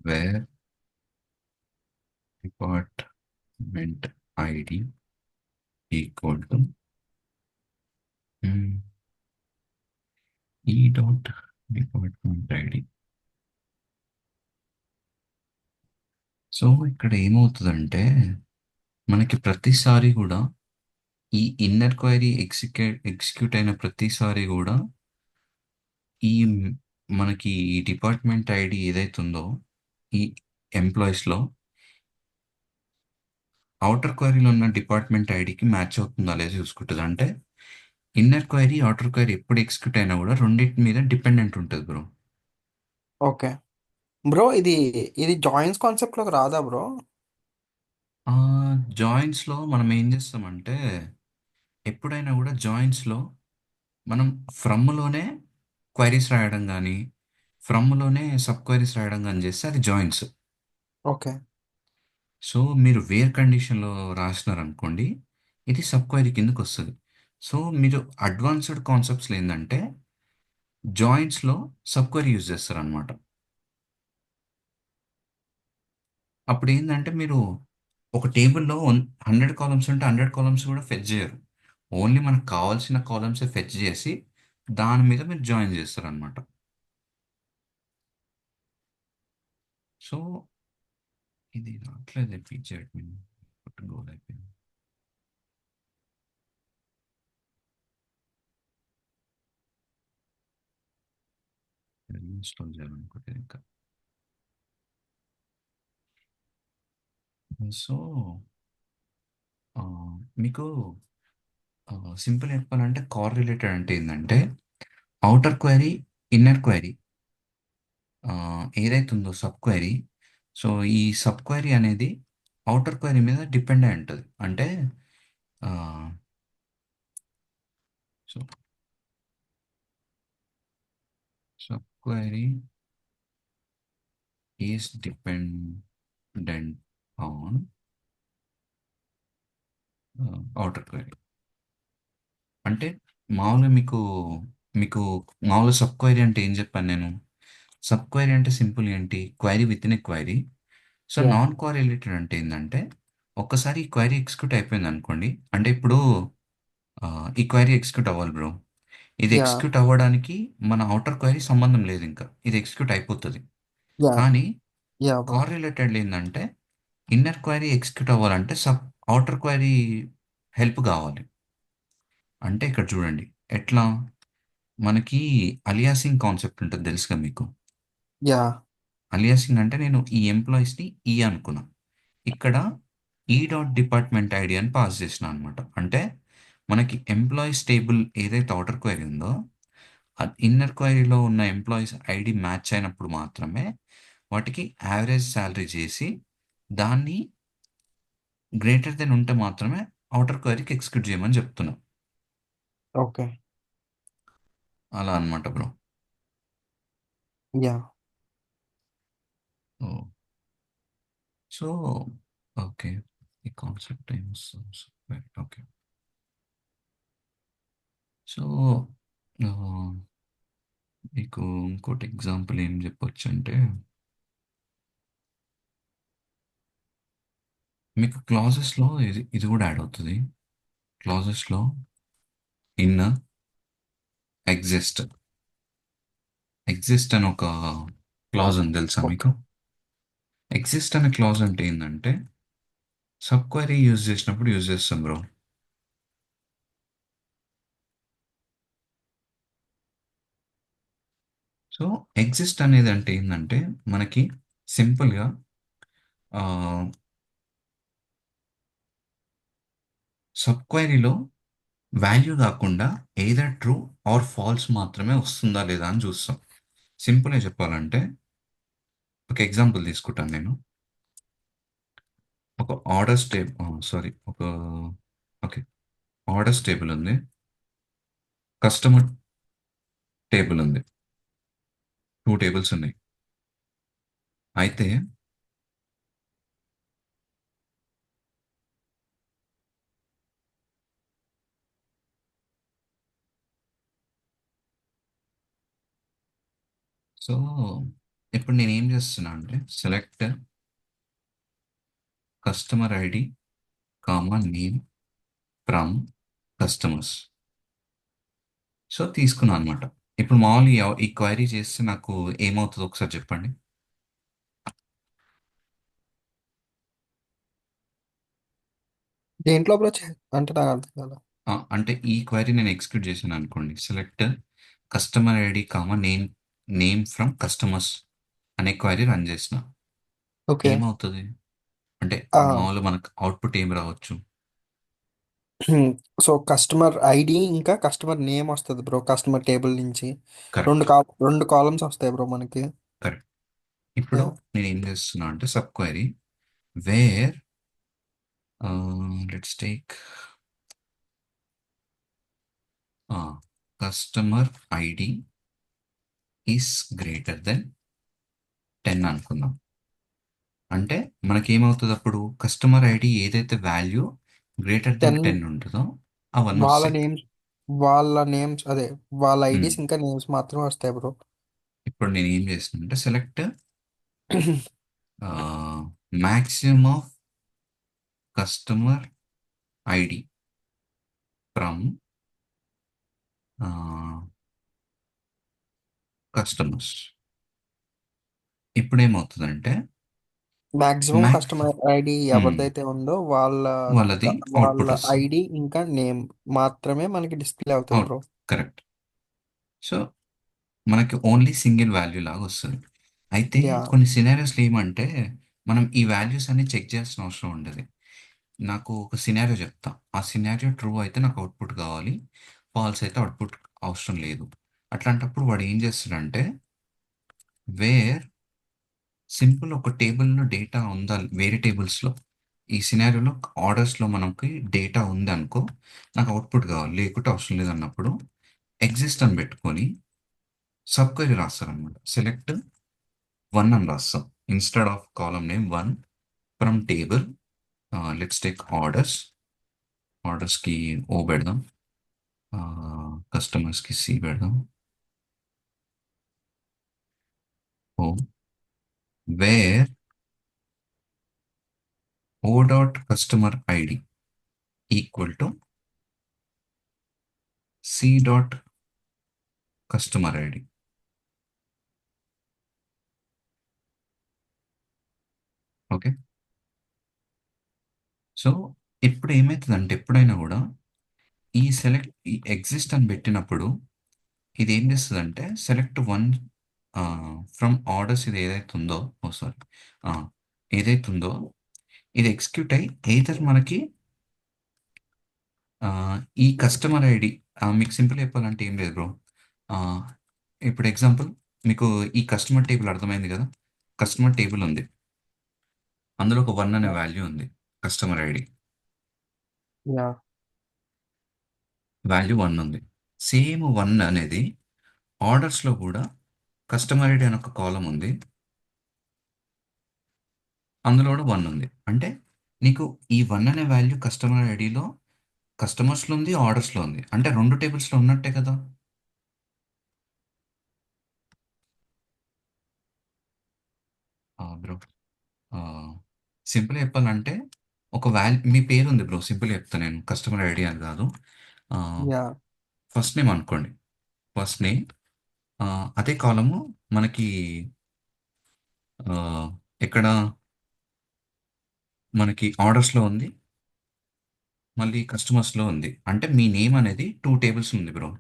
wear department ID equal to E dot department ID. So ఇక్కడ ఏమవుతుందంటే మనకి ప్రతిసారి కూడా ఈ ఇన్నర్ క్వైరీ ఎగ్జిక్యూట్ అయిన ప్రతిసారి కూడా ఈ మనకి ఈ డిపార్ట్మెంట్ ఐడి ఏదైతే ఉందో ఈ ఎంప్లాయీస్లో అవుటర్ క్వైరీలో ఉన్న డిపార్ట్మెంట్ ఐడికి మ్యాచ్ అవుతుందా లేదా చూసుకుంటుంది. అంటే ఇన్నర్ క్వైరీ అవుటర్ క్వైరీ ఎప్పుడు ఎగ్జిక్యూట్ అయినా కూడా రెండింటి మీద డిపెండెంట్ ఉంటుంది బ్రో. ఓకే బ్రో, ఇది ఇది జాయిన్స్ కాన్సెప్ట్లోకి రాదా బ్రో? జాయిన్స్లో మనం ఏం చేస్తామంటే ఎప్పుడైనా కూడా జాయిన్స్లో మనం ఫ్రమ్లోనే క్వైరీస్ రాయడం కానీ ఫ్రమ్లోనే సబ్ క్వైరీస్ రాయడం కానీ చేస్తే అది జాయిన్స్. ఓకే. సో మీరు వేర్ కండిషన్లో రాసినారనుకోండి, ఇది సబ్ క్వైరీ కిందకి వస్తుంది. సో మీరు అడ్వాన్స్డ్ కాన్సెప్ట్స్లో ఏంటంటే జాయిన్స్లో సబ్ క్వైరీ యూజ్ చేస్తారనమాట. అప్పుడు ఏంటంటే మీరు ఒక టేబుల్లో 100 కాలమ్స్ ఉంటే 100 కాలమ్స్ కూడా ఫెచ్ చేయరు. ఓన్లీ మనకు కావాల్సిన కాలమ్సే ఫెచ్ చేసి దాని మీద మీరు జాయిన్ చేస్తారనమాట. సో ఇది రావట్లేదు ఫీచర్ అడ్మిన్ గోల్ అయిపోయింది. ఇన్స్టాల్ చేయాలనుకుంటే ఇంకా. సో మీకు సింపుల్ చెప్పాలంటే కార్ రిలేటెడ్ అంటే ఏంటంటే అవుటర్ క్వైరీ, ఇన్నర్ క్వైరీ ఏదైతే ఉందో సబ్ క్వైరీ. సో ఈ సబ్ క్వైరీ అనేది అవుటర్ క్వైరీ మీద డిపెండ్ అయి ఉంటుంది. అంటే so sub query is dependent on outer query. అంటే మామూలుగా మీకు మీకు మామూలుగా సబ్ క్వైరీ అంటే ఏం చెప్పాను నేను? సబ్ క్వైరీ అంటే సింపుల్ ఏంటి? Query with in a query. So yeah. Non correlated అంటే ఏంటంటే ఒక్కసారి ఈ క్వైరీ ఎగ్జిక్యూట్ అయిపోయింది అనుకోండి. అంటే ఇప్పుడు ఈ క్వైరీ ఎగ్జిక్యూట్ అవ్వాలి బ్రో. ఇది యా. ఎగ్జిక్యూట్ అవ్వడానికి మన అవుటర్ క్వైరీ సంబంధం లేదు, ఇంకా ఇది ఎగ్జిక్యూట్ అయిపోతుంది. యా. కానీ యా బ్రో. కోరిలేటెడ్ ఏంటంటే ఇన్నర్ క్వైరీ ఎగ్జిక్యూట్ అవ్వాలంటే అవుటర్ క్వైరీ హెల్ప్ కావాలి. అంటే ఇక్కడ చూడండి ఎట్లా మనకి అలియాసింగ్ కాన్సెప్ట్ ఉంటుంది తెలుసుగా మీకు. యా. అలియాసింగ్ అంటే నేను ఈ ఎంప్లాయీస్ని ఈ అనుకున్నా, ఇక్కడ ఈ డాట్ డిపార్ట్మెంట్ ఐడి అని పాస్ చేసిన అనమాట. అంటే మనకి ఎంప్లాయీస్ టేబుల్ ఏదైతే అవుటర్ క్వైరీ ఉందో ఇన్నర్ క్వైరీలో ఉన్న ఎంప్లాయీస్ ఐడి మ్యాచ్ అయినప్పుడు మాత్రమే వాటికి యావరేజ్ శాలరీ చేసి దాన్ని గ్రేటర్ దెన్ ఉంటే మాత్రమే అవుటర్ క్వైరీకి ఎగ్జిక్యూట్ చేయమని చెప్తున్నాం. ఓకే. అలా అనమాట బ్రో. యా. సో ఓకే, ఈ కాన్సెప్ట్ ఏమొస్ ఓకే. సో మీకు ఇంకోటి ఎగ్జాంపుల్ ఏం చెప్పొచ్చు అంటే మీకు క్లాజెస్లో ఇది ఇది కూడా యాడ్ అవుతుంది. క్లాజెస్లో ఇన్ ఎగ్జిస్ట్ ఎగ్జిస్ట్ అని ఒక క్లాజ్ ఉంది తెలుసా ఓకే. మీకు? ఎగ్జిస్ట్ అనే క్లాజ్ అంటే ఏంటంటే సబ్ క్వైరీ యూజ్ చేసినప్పుడు యూజ్ చేస్తాం బ్రో. సో ఎగ్జిస్ట్ అనేది అంటే ఏంటంటే మనకి సింపుల్గా సబ్ క్వైరీలో వాల్యూ కాకుండా ఎయిదర్ ట్రూ ఆర్ ఫాల్స్ మాత్రమే వస్తుందా లేదా అని చూస్తాం. సింపుల్గా చెప్పాలంటే ఒక ఎగ్జాంపుల్ తీసుకుంటాను నేను. ఒక orders table, sorry, okay, orders table ఉంది, కస్టమర్ టేబుల్ ఉంది, 2 టేబుల్స్ ఉన్నాయి. అయితే సో ఇప్పుడు నేను ఏం చేస్తున్నా అంటే select customer ID comma name from customers. So తీసుకున్నాను అనమాట. ఇప్పుడు మామూలు ఈ క్వైరీ చేస్తే నాకు ఏమవుతుందో ఒకసారి చెప్పండి. దేంట్లో బ్రో అంటే నాకు అర్థం కాదు. అంటే ఈ క్వైరీ నేను ఎగ్జిక్యూట్ చేశాను అనుకోండి, select customer ID comma name from customers అనే క్వైరీ రన్ చేసిన ఓకే. ఏమవుతుంది అంటే మామూలు మనకు అవుట్పుట్ ఏం రావచ్చు. సో కస్టమర్ ఐడి ఇంకా కస్టమర్ నేమ్ వస్తుంది బ్రో కస్టమర్ టేబుల్ నుంచి. కరెక్ట్. రెండు కాలమ్స్ వస్తాయి బ్రో మనకి. కరెక్ట్. ఇప్పుడు యా. నేను ఏం చేస్తున్నా అంటే sub query where let's take customer ID is greater than 10 అనుకుందాం. అంటే మనకేమవుతుంది అప్పుడు కస్టమర్ ఐడి ఏదైతే వాల్యూ గ్రేటర్ దెన్ 10. 10 ఉంటుందో అవన్నీ వాళ్ళ వస్తాయి. నేమ్స్ వాళ్ళ నేమ్స్ అదే వాళ్ళ ఉమ్. ఐడీస్ ఇంకా నేమ్స్ మాత్రమే వస్తాయి బ్రో. ఇప్పుడు నేను ఏం చేస్తున్నా అంటే select maximum of customer ID from customers. ఇప్పుడు ఏమవుతుందంటే మాక్సిమం మ్యాక్స్ కస్టమర్ ఐడి ఎవరిదైతే ఉందో వాళ్ళ వాళ్ళది వాళ్ళ అవుట్పుట్ వస్తుంది. ఐడి ఇంకా నేమ్ మాత్రమే మనకి డిస్ప్లే అవుతాయి అవుట్ బ్రో. కరెక్ట్. సో మనకి ఓన్లీ సింగిల్ వాల్యూ లాగా వస్తుంది. అయితే యా. కొన్ని సినారియోస్లో ఏమంటే మనం ఈ వాల్యూస్ అన్ని చెక్ చేయాల్సిన అవసరం ఉండదు. నాకు ఒక సినారియో చెప్తా, ఆ సినారియో ట్రూ అయితే నాకు అవుట్పుట్ కావాలి, ఫాల్స్ అయితే అవుట్పుట్ అవసరం లేదు. అట్లాంటప్పుడు వాడు ఏం చేస్తాడంటే వేర్ సింపుల్ ఒక టేబుల్లో డేటా ఉందా వేరే టేబుల్స్లో, ఈ సినారియోలో ఆర్డర్స్లో మనకి డేటా ఉంది అనుకో, నాకు అవుట్పుట్ కావాలి లేకుంటే అవసరం లేదు అన్నప్పుడు ఎగ్జిస్ట్ అని పెట్టుకొని సబ్ క్వెరీ రాస్తారనమాట. సెలెక్ట్ వన్ అని రాస్తాం instead of column name one from table. Let's take orders. ఆర్డర్స్కి ఓ పెడదాం, కస్టమర్స్కి సి పెడదాం. O where O dot customer ID equal to C dot customer ID. Okay. So ఇప్పుడు ఏమవుతుందంటే ఎప్పుడైనా కూడా ఈ ఎగ్జిస్ట్ అని పెట్టినప్పుడు ఇది ఏం చేస్తుందంటే సెలెక్ట్ వన్ ఫ్రమ్ ఆర్డర్స్, ఇది ఏదైతే ఉందో ఓ సారీ ఏదైతే ఉందో ఇది ఎగ్జిక్యూట్ అయ్యి ఎయిదర్ మనకి ఆ, ఈ కస్టమర్ ఐడి మీకు సింపుల్ చెప్పాలంటే ఏం లేదు బ్రో. ఇప్పుడు ఎగ్జాంపుల్ మీకు ఈ కస్టమర్ టేబుల్ అర్థమైంది కదా. కస్టమర్ టేబుల్ ఉంది, అందులో ఒక వన్ అనే వాల్యూ ఉంది. Customer ID yeah. Value one ఉంది. సేమ్ వన్ అనేది ఆర్డర్స్లో కూడా కస్టమర్ ఐడి అని ఒక కాలం ఉంది, అందులో కూడా వన్ ఉంది. అంటే నీకు ఈ వన్ అనే వాల్యూ కస్టమర్ ఐడిలో కస్టమర్స్లో ఉంది, ఆర్డర్స్లో ఉంది, అంటే రెండు టేబుల్స్లో ఉన్నట్టే కదా. బ్రో సింపుల్ చెప్పాలంటే ఒక వాల్యూ మీ పేరు ఉంది బ్రో, సింపుల్ చెప్తాను నేను, కస్టమర్ ఐడి అని కాదు. యా. ఫస్ట్ నేమ్ అనుకోండి. ఫస్ట్ నేమ్ అదే కాలము మనకి ఆ, ఎక్కడ మనకి ఆర్డర్స్లో ఉంది, మళ్ళీ కస్టమర్స్లో ఉంది. అంటే మీ నేమ్ అనేది టూ టేబుల్స్ ఉంది బ్రో.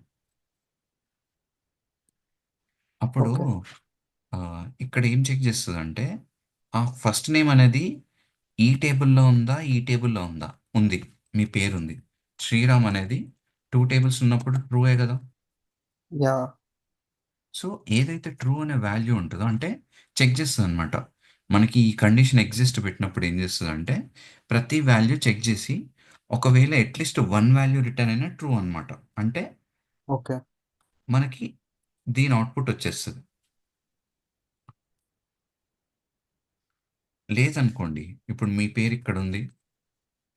అప్పుడు ఓకే. ఆ, ఇక్కడ ఏం చెక్ చేస్తుంది అంటే ఆ ఫస్ట్ నేమ్ అనేది ఈ టేబుల్లో ఉందా ఈ టేబుల్లో ఉందా, ఉంది, మీ పేరుంది శ్రీరామ్ అనేది టూ టేబుల్స్ ఉన్నప్పుడు ట్రూయే కదా. యా. సో ఏదైతే ట్రూ అనే వాల్యూ ఉంటుందో అంటే చెక్ చేస్తుంది అనమాట. మనకి ఈ కండిషన్ ఎగ్జిస్ట్ పెట్టినప్పుడు ఏం చేస్తుంది అంటే ప్రతి వాల్యూ చెక్ చేసి ఒకవేళ అట్లీస్ట్ వన్ వాల్యూ రిటర్న్ అయినా ట్రూ అనమాట. అంటే ఓకే. మనకి దీని అవుట్పుట్ వచ్చేస్తుంది. లేదనుకోండి, ఇప్పుడు మీ పేరు ఇక్కడ ఉంది,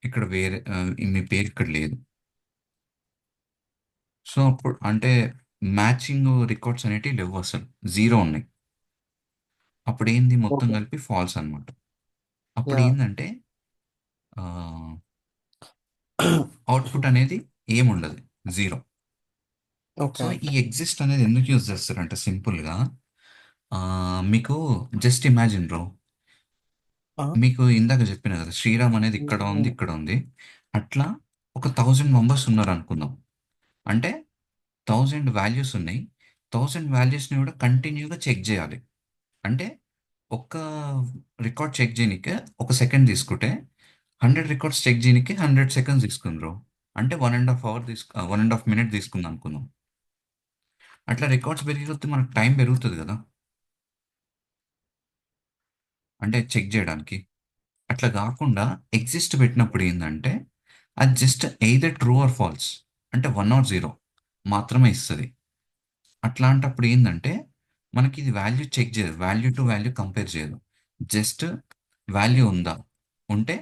ఇక్కడ వేరే మీ పేరు ఇక్కడ లేదు. సో అప్పుడు అంటే మ్యాచింగ్ రికార్డ్స్ అనేటివి లేవు, అసలు జీరో ఉన్నాయి. అప్పుడు ఏంది మొత్తం ఓకే. కలిపి ఫాల్స్ అనమాట. అప్పుడు యాహ్! ఏందంటే అవుట్పుట్ అనేది ఏముండదు, జీరో. So okay. ఈ ఎగ్జిస్ట్ అనేది ఎందుకు యూజ్ చేస్తారంటే సింపుల్గా, మీకు జస్ట్ ఇమాజిన్ బ్రో, ఆ! మీకు ఇందాక చెప్పిన కదా శ్రీరామ్ అనేది ఇక్కడ ఉంది హ్మ్. ఇక్కడ ఉంది. అట్లా ఒక 1000 మెంబర్స్ ఉన్నారు అనుకుందాం. అంటే 1000 వాల్యూస్ ఉన్నాయి. 1000 వాల్యూస్ని కూడా కంటిన్యూగా చెక్ చేయాలి. అంటే ఒక్క రికార్డ్ చెక్ చేయనీకే 1 సెకండ్ తీసుకుంటే 100 రికార్డ్స్ చెక్ చేయనీకి 100 సెకండ్స్ తీసుకుందరు. అంటే 1.5 అవర్ 1.5 మినిట్ తీసుకుంది అనుకుందాం. అట్లా రికార్డ్స్ పెరిగితే మనకు టైం పెరుగుతుంది కదా, అంటే చెక్ చేయడానికి. అట్లా కాకుండా ఎగ్జిస్ట్ పెట్టినప్పుడు ఏంటంటే అది just either true or false, అంటే 1 ఆర్ 0 మాత్రమే ఇస్తుంది. అట్లాంటప్పుడు ఏంటంటే మనకి ఇది వాల్యూ చెక్ చేయదు, వాల్యూ టు వాల్యూ కంపేర్ చేయదు. జస్ట్ వాల్యూ ఉందా, ఉంటే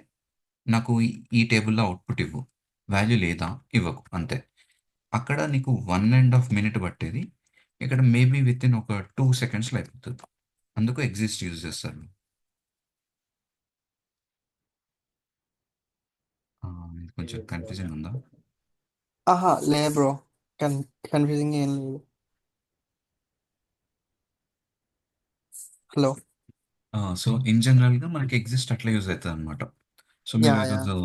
నాకు ఈ టేబుల్లో అవుట్పుట్ ఇవ్వు, వాల్యూ లేదా ఇవ్వకు, అంతే. అక్కడ నీకు 1.5 మినిట్ పట్టేది, ఇక్కడ మేబీ విత్ ఇన్ ఒక 2 సెకండ్స్లో అయిపోతుంది. అందుకు ఎగ్జిస్ట్ యూజ్ చేస్తారు. ఇది కొంచెం కన్ఫ్యూజింగ్ ఉందా? అహా! లేదు బ్రో. కన్ కన్‌ఫ్యూజింగ్ ఏం లేదు. హలో! సో ఇన్ జనరల్గా మనకి ఎగ్జిస్ట్ అట్లా యూజ్ అవుతుంది అనమాట. సో మీరు యాహ్! ఈరోజు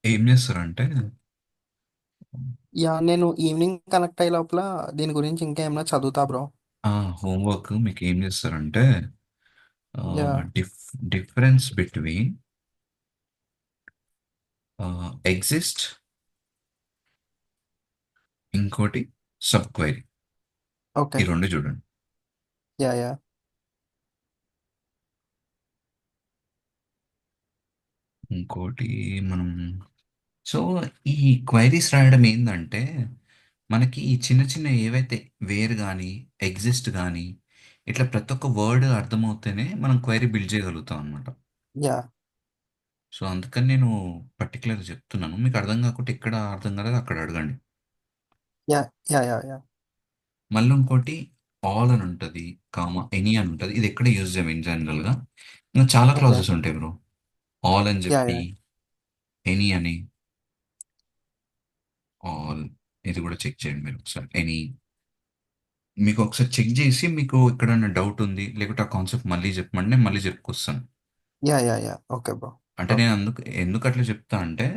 ఏం చేస్తారంటే, నేను ఈవినింగ్ కనెక్ట్ అయ్యే లోపల దీని గురించి ఇంకా ఏమన్నా చదువుతా బ్రో. హోంవర్క్ మీకు ఏం చేస్తారంటే, yeah! Diff difference between exist, ఇంకోటి సబ్ క్వైరీ, ఓకే. ఈ రెండు చూడండి. యాహ్! ఇంకోటి మనం, సో ఈ క్వైరీస్ రాయడం ఏంటంటే మనకి ఈ చిన్న చిన్న ఏవైతే వేర్ కానీ ఎగ్జిస్ట్ కానీ ఇట్లా ప్రతి ఒక్క వర్డ్ అర్థమవుతేనే మనం క్వైరీ బిల్డ్ చేయగలుగుతాం అనమాట. యాహ్! సో అందుకని నేను పర్టికులర్గా చెప్తున్నాను. మీకు అర్థం కాకుంటే ఎక్కడ అర్థం కాలేదు అక్కడ అడగండి. యాహ్! మళ్ళీ ఇంకోటి ఆల్ అని ఉంటుంది, కామా ఎనీ అని ఉంటుంది. ఇది ఎక్కడ యూజ్ చేయం ఇన్ జనరల్గా. ఇంకా చాలా ఓకే. క్లాజెస్ ఉంటాయి బ్రో. ఆల్ అని చెప్పి, యాహ్! ఎనీ అని, ఆల్, ఇది కూడా చెక్ చేయండి మీరు ఒకసారి. ఎనీ, మీకు ఒకసారి చెక్ చేసి మీకు ఎక్కడైనా డౌట్ ఉంది లేకుంటే ఆ కాన్సెప్ట్ మళ్ళీ చెప్పమంటే నేను మళ్ళీ చెప్పుకొస్తాను. Okay bro. అంటే నేను ఓకే. ఎందుకు అట్లా చెప్తా అంటే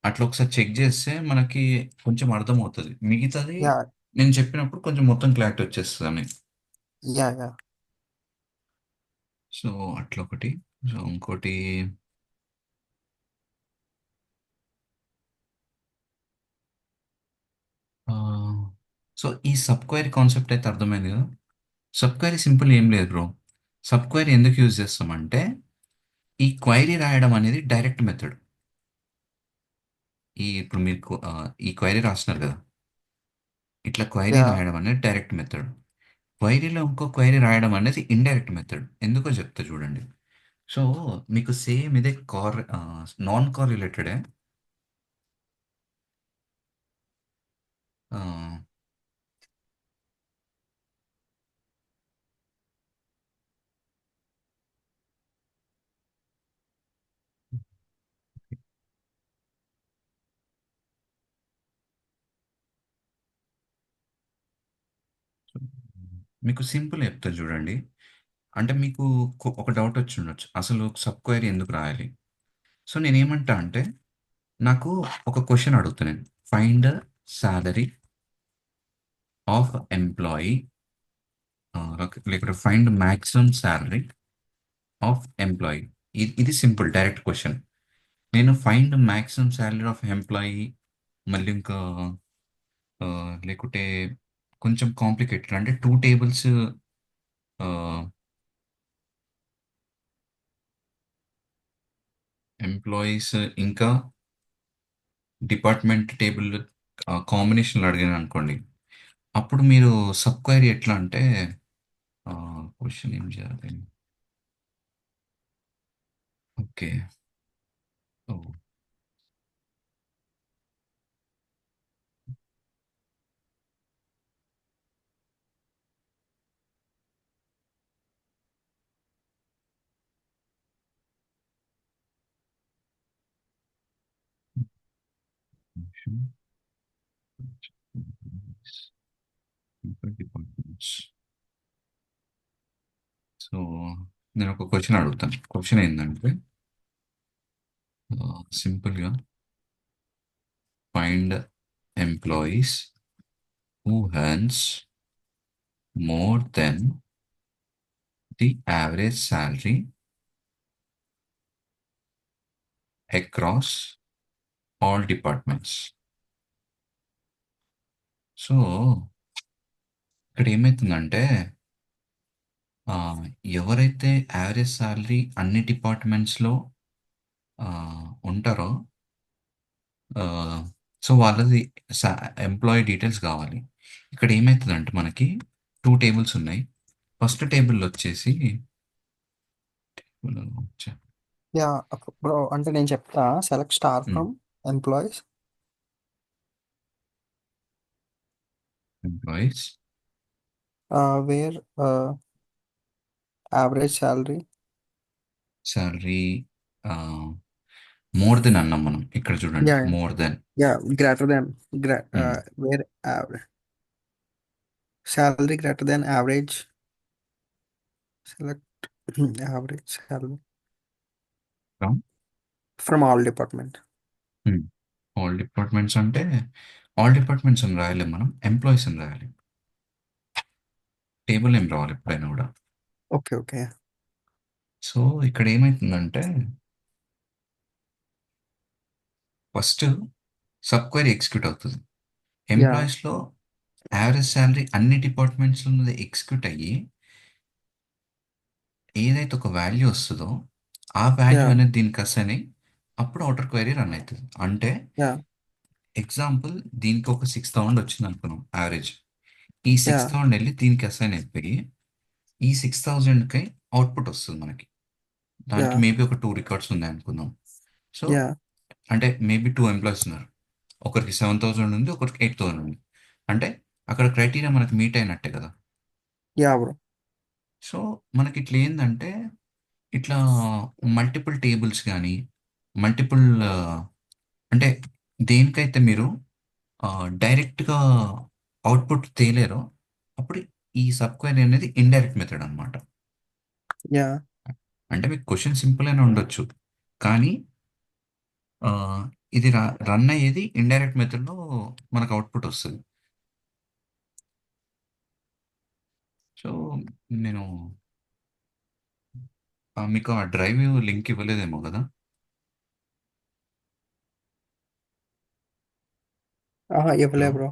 అట్లా ఒకసారి చెక్ చేస్తే మనకి కొంచెం అర్థమవుతుంది. మిగతాది యాహ్! నేను చెప్పినప్పుడు కొంచెం మొత్తం క్లారిటీ వచ్చేస్తుంది అని. యాహ్! సో అట్లా ఒకటి. సో ఇంకోటి, ఆ, సో ఈ సబ్ క్వైరీ కాన్సెప్ట్ అయితే అర్థమైంది కదా. సబ్ క్వైరీ సింపుల్ ఏం లేదు బ్రో. సబ్ క్వైరీ ఎందుకు యూజ్ చేస్తామంటే ఈ క్వైరీ రాయడం అనేది డైరెక్ట్ మెథడ్. ఇప్పుడు మీకు ఈ క్వైరీ రాస్తున్నారు కదా, ఇట్లా క్వైరీ యాహ్! రాయడం అనేది డైరెక్ట్ మెథడ్. క్వైరీలో ఇంకో క్వైరీ రాయడం అనేది ఇండైరెక్ట్ మెథడ్. ఎందుకో చెప్తా చూడండి. సో మీకు సేమ్ ఇదే నాన్ కార్ రిలేటెడే. మీకు సింపుల్ చెప్తా చూడండి. అంటే మీకు ఒక డౌట్ వచ్చి ఉండొచ్చు, అసలు సబ్ క్వైరీ ఎందుకు రాయాలి. సో నేనేమంటా అంటే నాకు ఒక క్వశ్చన్ అడుగుతా నేను, ఫైండ్ సాలరీ ఆఫ్ ఎంప్లాయీ, లేకపోతే find maximum salary of employee. ఇది సింపుల్ డైరెక్ట్ క్వశ్చన్. నేను find maximum salary of employee, మళ్ళీ ఇంకా లేకుంటే కొంచెం కాంప్లికేటెడ్ అంటే 2 టేబుల్స్, ఎంప్లాయీస్ ఇంకా డిపార్ట్మెంట్ టేబుల్ కాంబినేషన్లో అడిగాను అనుకోండి. అప్పుడు మీరు సబ్ క్వైరీ ఎట్లా అంటే క్వశ్చన్ ఏం చేయాలి. ఓకే. ఓ, డిపార్ట్మెంట్స్. సో నేను ఒక క్వశ్చన్ అడుగుతాను. క్వశ్చన్ ఏంటంటే సింపుల్గా find employees who earns more than the average salary across all departments. So ఇక్కడ ఏమవుతుందంటే ఆ, ఎవరైతే యావరేజ్ శాలరీ అన్ని డిపార్ట్మెంట్స్లో ఉంటారో ఆ, సో వాళ్ళది ఎంప్లాయీ డీటెయిల్స్ కావాలి. ఇక్కడ ఏమవుతుందంటే మనకి టూ టేబుల్స్ ఉన్నాయి. ఫస్ట్ టేబుల్ వచ్చేసి యా బ్రో, అంటే నేను చెప్తా. Select star from employees. Employees where average salary. Salary more than అన్నాం మనం. ఇక్కడ చూడండి, yeah more than. Yeah greater than. Where salary greater than average. Select average salary from all department. All departments అంటే all departments అని రాయలేం, మనం employees అని రాయాలి. టేబుల్ ఏం రావాలి ఎప్పుడైనా కూడా. Okay okay. సో ఇక్కడ ఏమవుతుందంటే ఫస్ట్ సబ్ క్వైరీ ఎగ్జిక్యూట్ అవుతుంది. యా ఎంప్లాయీస్లో యావరేజ్ శాలరీ అన్ని డిపార్ట్మెంట్స్లో ఉన్నది ఎగ్జిక్యూట్ అయ్యి ఏదైతే ఒక వాల్యూ వస్తుందో ఆ యా వాల్యూ అనేది దీనికి అసైన్ అయ్యి అప్పుడు అవుటర్ క్వైరీ రన్ అవుతుంది. అంటే యా ఎగ్జాంపుల్, దీనికి ఒక 6,000 వచ్చింది అనుకున్నాం యావరేజ్. ఈ యా 6,000 వెళ్ళి దీనికి అసైన్ అయిపోయి ఈ 6,000కి అవుట్పుట్ వస్తుంది మనకి. యా దానికి మేబీ ఒక 2 రికార్డ్స్ ఉన్నాయి అనుకుందాం. సో యా అంటే మేబీ 2 ఎంప్లాయీస్ ఉన్నారు. ఒకరికి 7,000 ఉంది, ఒకరికి 8,000 ఉంది. అంటే అక్కడ క్రైటీరియా మనకి మీట్ అయినట్టే కదా. Yeah bro. సో మనకి ఇట్లా ఏంటంటే ఇట్లా మల్టిపుల్ టేబుల్స్ కానీ మల్టిపుల్ అంటే దేనికైతే మీరు డైరెక్ట్గా అవుట్పుట్ తేలేరో అప్పుడు ఈ సబ్ క్వైరీ అనేది ఇండైరెక్ట్ మెథడ్ అనమాట. యా అంటే మీకు క్వశ్చన్ సింపుల్ అయినా ఉండొచ్చు, కానీ ఆ, ఇది రన్ అయ్యేది ఇండైరెక్ట్ మెథడ్లో మనకు అవుట్పుట్ వస్తుంది. సో నేను మీకు ఆ డ్రైవ్ లింక్ ఇవ్వలేదేమో కదా. ఆహా, ఇవ్వలే హలో. బ్రో.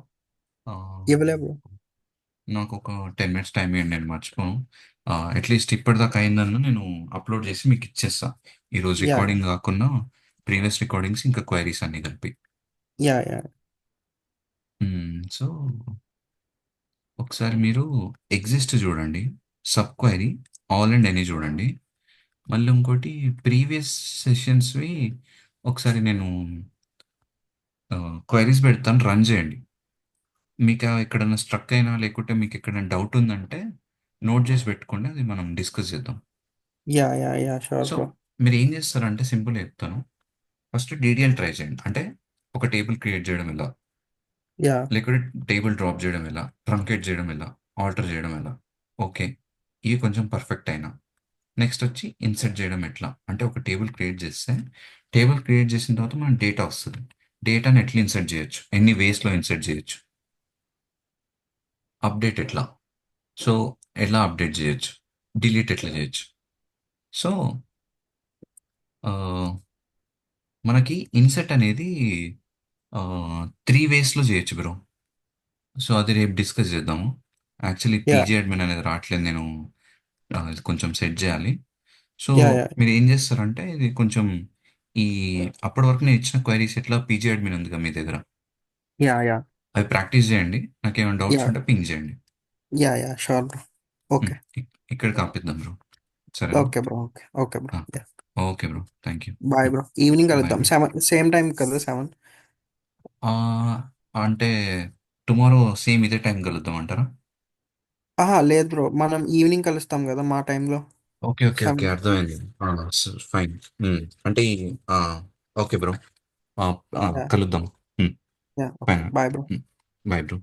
ఆ, ఇవ్వలే బ్రో. నాకు ఒక 10 minutes టైం ఇవ్వండి, నేను మర్చిపోను. అట్లీస్ట్ ఇప్పటిదాకా అయిందన్న నేను అప్లోడ్ చేసి మీకు ఇచ్చేస్తా. ఈరోజు యా రికార్డింగ్ కాకుండా ప్రీవియస్ రికార్డింగ్స్ ఇంకా క్వైరీస్ అన్ని కలిపి. యా యా సో ఒకసారి మీరు ఎగ్జిస్ట్ చూడండి, sub query, all and any చూడండి. మళ్ళీ ఇంకోటి ప్రీవియస్ సెషన్స్వి ఒకసారి నేను క్వైరీస్ పెడతాను, రన్ చేయండి. మీకు ఎక్కడైనా స్ట్రక్ అయినా లేకుంటే మీకు ఎక్కడైనా డౌట్ ఉందంటే నోట్ చేసి పెట్టుకోండి, అది మనం డిస్కస్ చేద్దాం. Yeah yeah yeah sure so bro. మీరు ఏం చేస్తారంటే సింపుల్ చెప్తాను. ఫస్ట్ డీడీఎల్ ట్రై చేయండి. అంటే ఒక టేబుల్ క్రియేట్ చేయడం ఎలా, యా లేకుంటే టేబుల్ డ్రాప్ చేయడం ఎలా, ట్రంకేట్ చేయడం ఎలా, ఆల్టర్ చేయడం ఎలా. ఓకే, ఇవి కొంచెం పర్ఫెక్ట్ అయినా నెక్స్ట్ వచ్చి ఇన్సర్ట్ చేయడం ఎట్లా. అంటే ఒక టేబుల్ క్రియేట్ చేస్తే టేబుల్ క్రియేట్ చేసిన తర్వాత మనకు డేటా వస్తుంది. డేటాని ఎట్లా ఇన్సర్ట్ చేయొచ్చు, ఎన్ని వేస్లో ఇన్సర్ట్ చేయొచ్చు, అప్డేట్ ఎట్లా, సో ఎలా అప్డేట్ చేయొచ్చు, డిలీట్ ఎట్లా చేయొచ్చు. సో మనకి ఇన్సెట్ అనేది 3 వేస్లో చేయొచ్చు బ్రో. సో అది రేపు డిస్కస్ చేద్దాము. యాక్చువల్లీ యా పీజీ అడ్మిన్ అనేది రావట్లేదు, నేను ఇది కొంచెం సెట్ చేయాలి. సో యా యా మీరు ఏం చేస్తారంటే ఇది కొంచెం ఈ అప్పటి వరకు నేను ఇచ్చిన క్వైరీస్ ఎట్లా పీజీ అడ్మిన్ ఉందిగా మీ దగ్గర, యా యా అవి ప్రాక్టీస్ చేయండి. నాకు ఏమైనా డౌట్స్ యా ఉంటే పింగ్ చేయండి. Yeah yeah sure bro. Okay. ఇక్కడికి ఆపిద్దాం బ్రో. సరేనా. Okay bro. Okay okay bro. Yeah. Okay bro, thank you. Bye bro. Evening bye కలుద్దాం, బ్రో. 7 సేమ్ టైం కదా, 7. అంటే టుమారో సేమ్ ఇదే టైం కలుద్దాం అంటారా. ఆహా లేదు బ్రో, మనం ఈవినింగ్ కలుస్తాం కదా మా టైంలో. Okay okay okay, 7. అర్థమైంది. ఫైన్. అంటే ఆ, ఓకే బ్రో. యా కలుద్దాం. Yeah! Okay. Fine. Bye bro. Bye bro.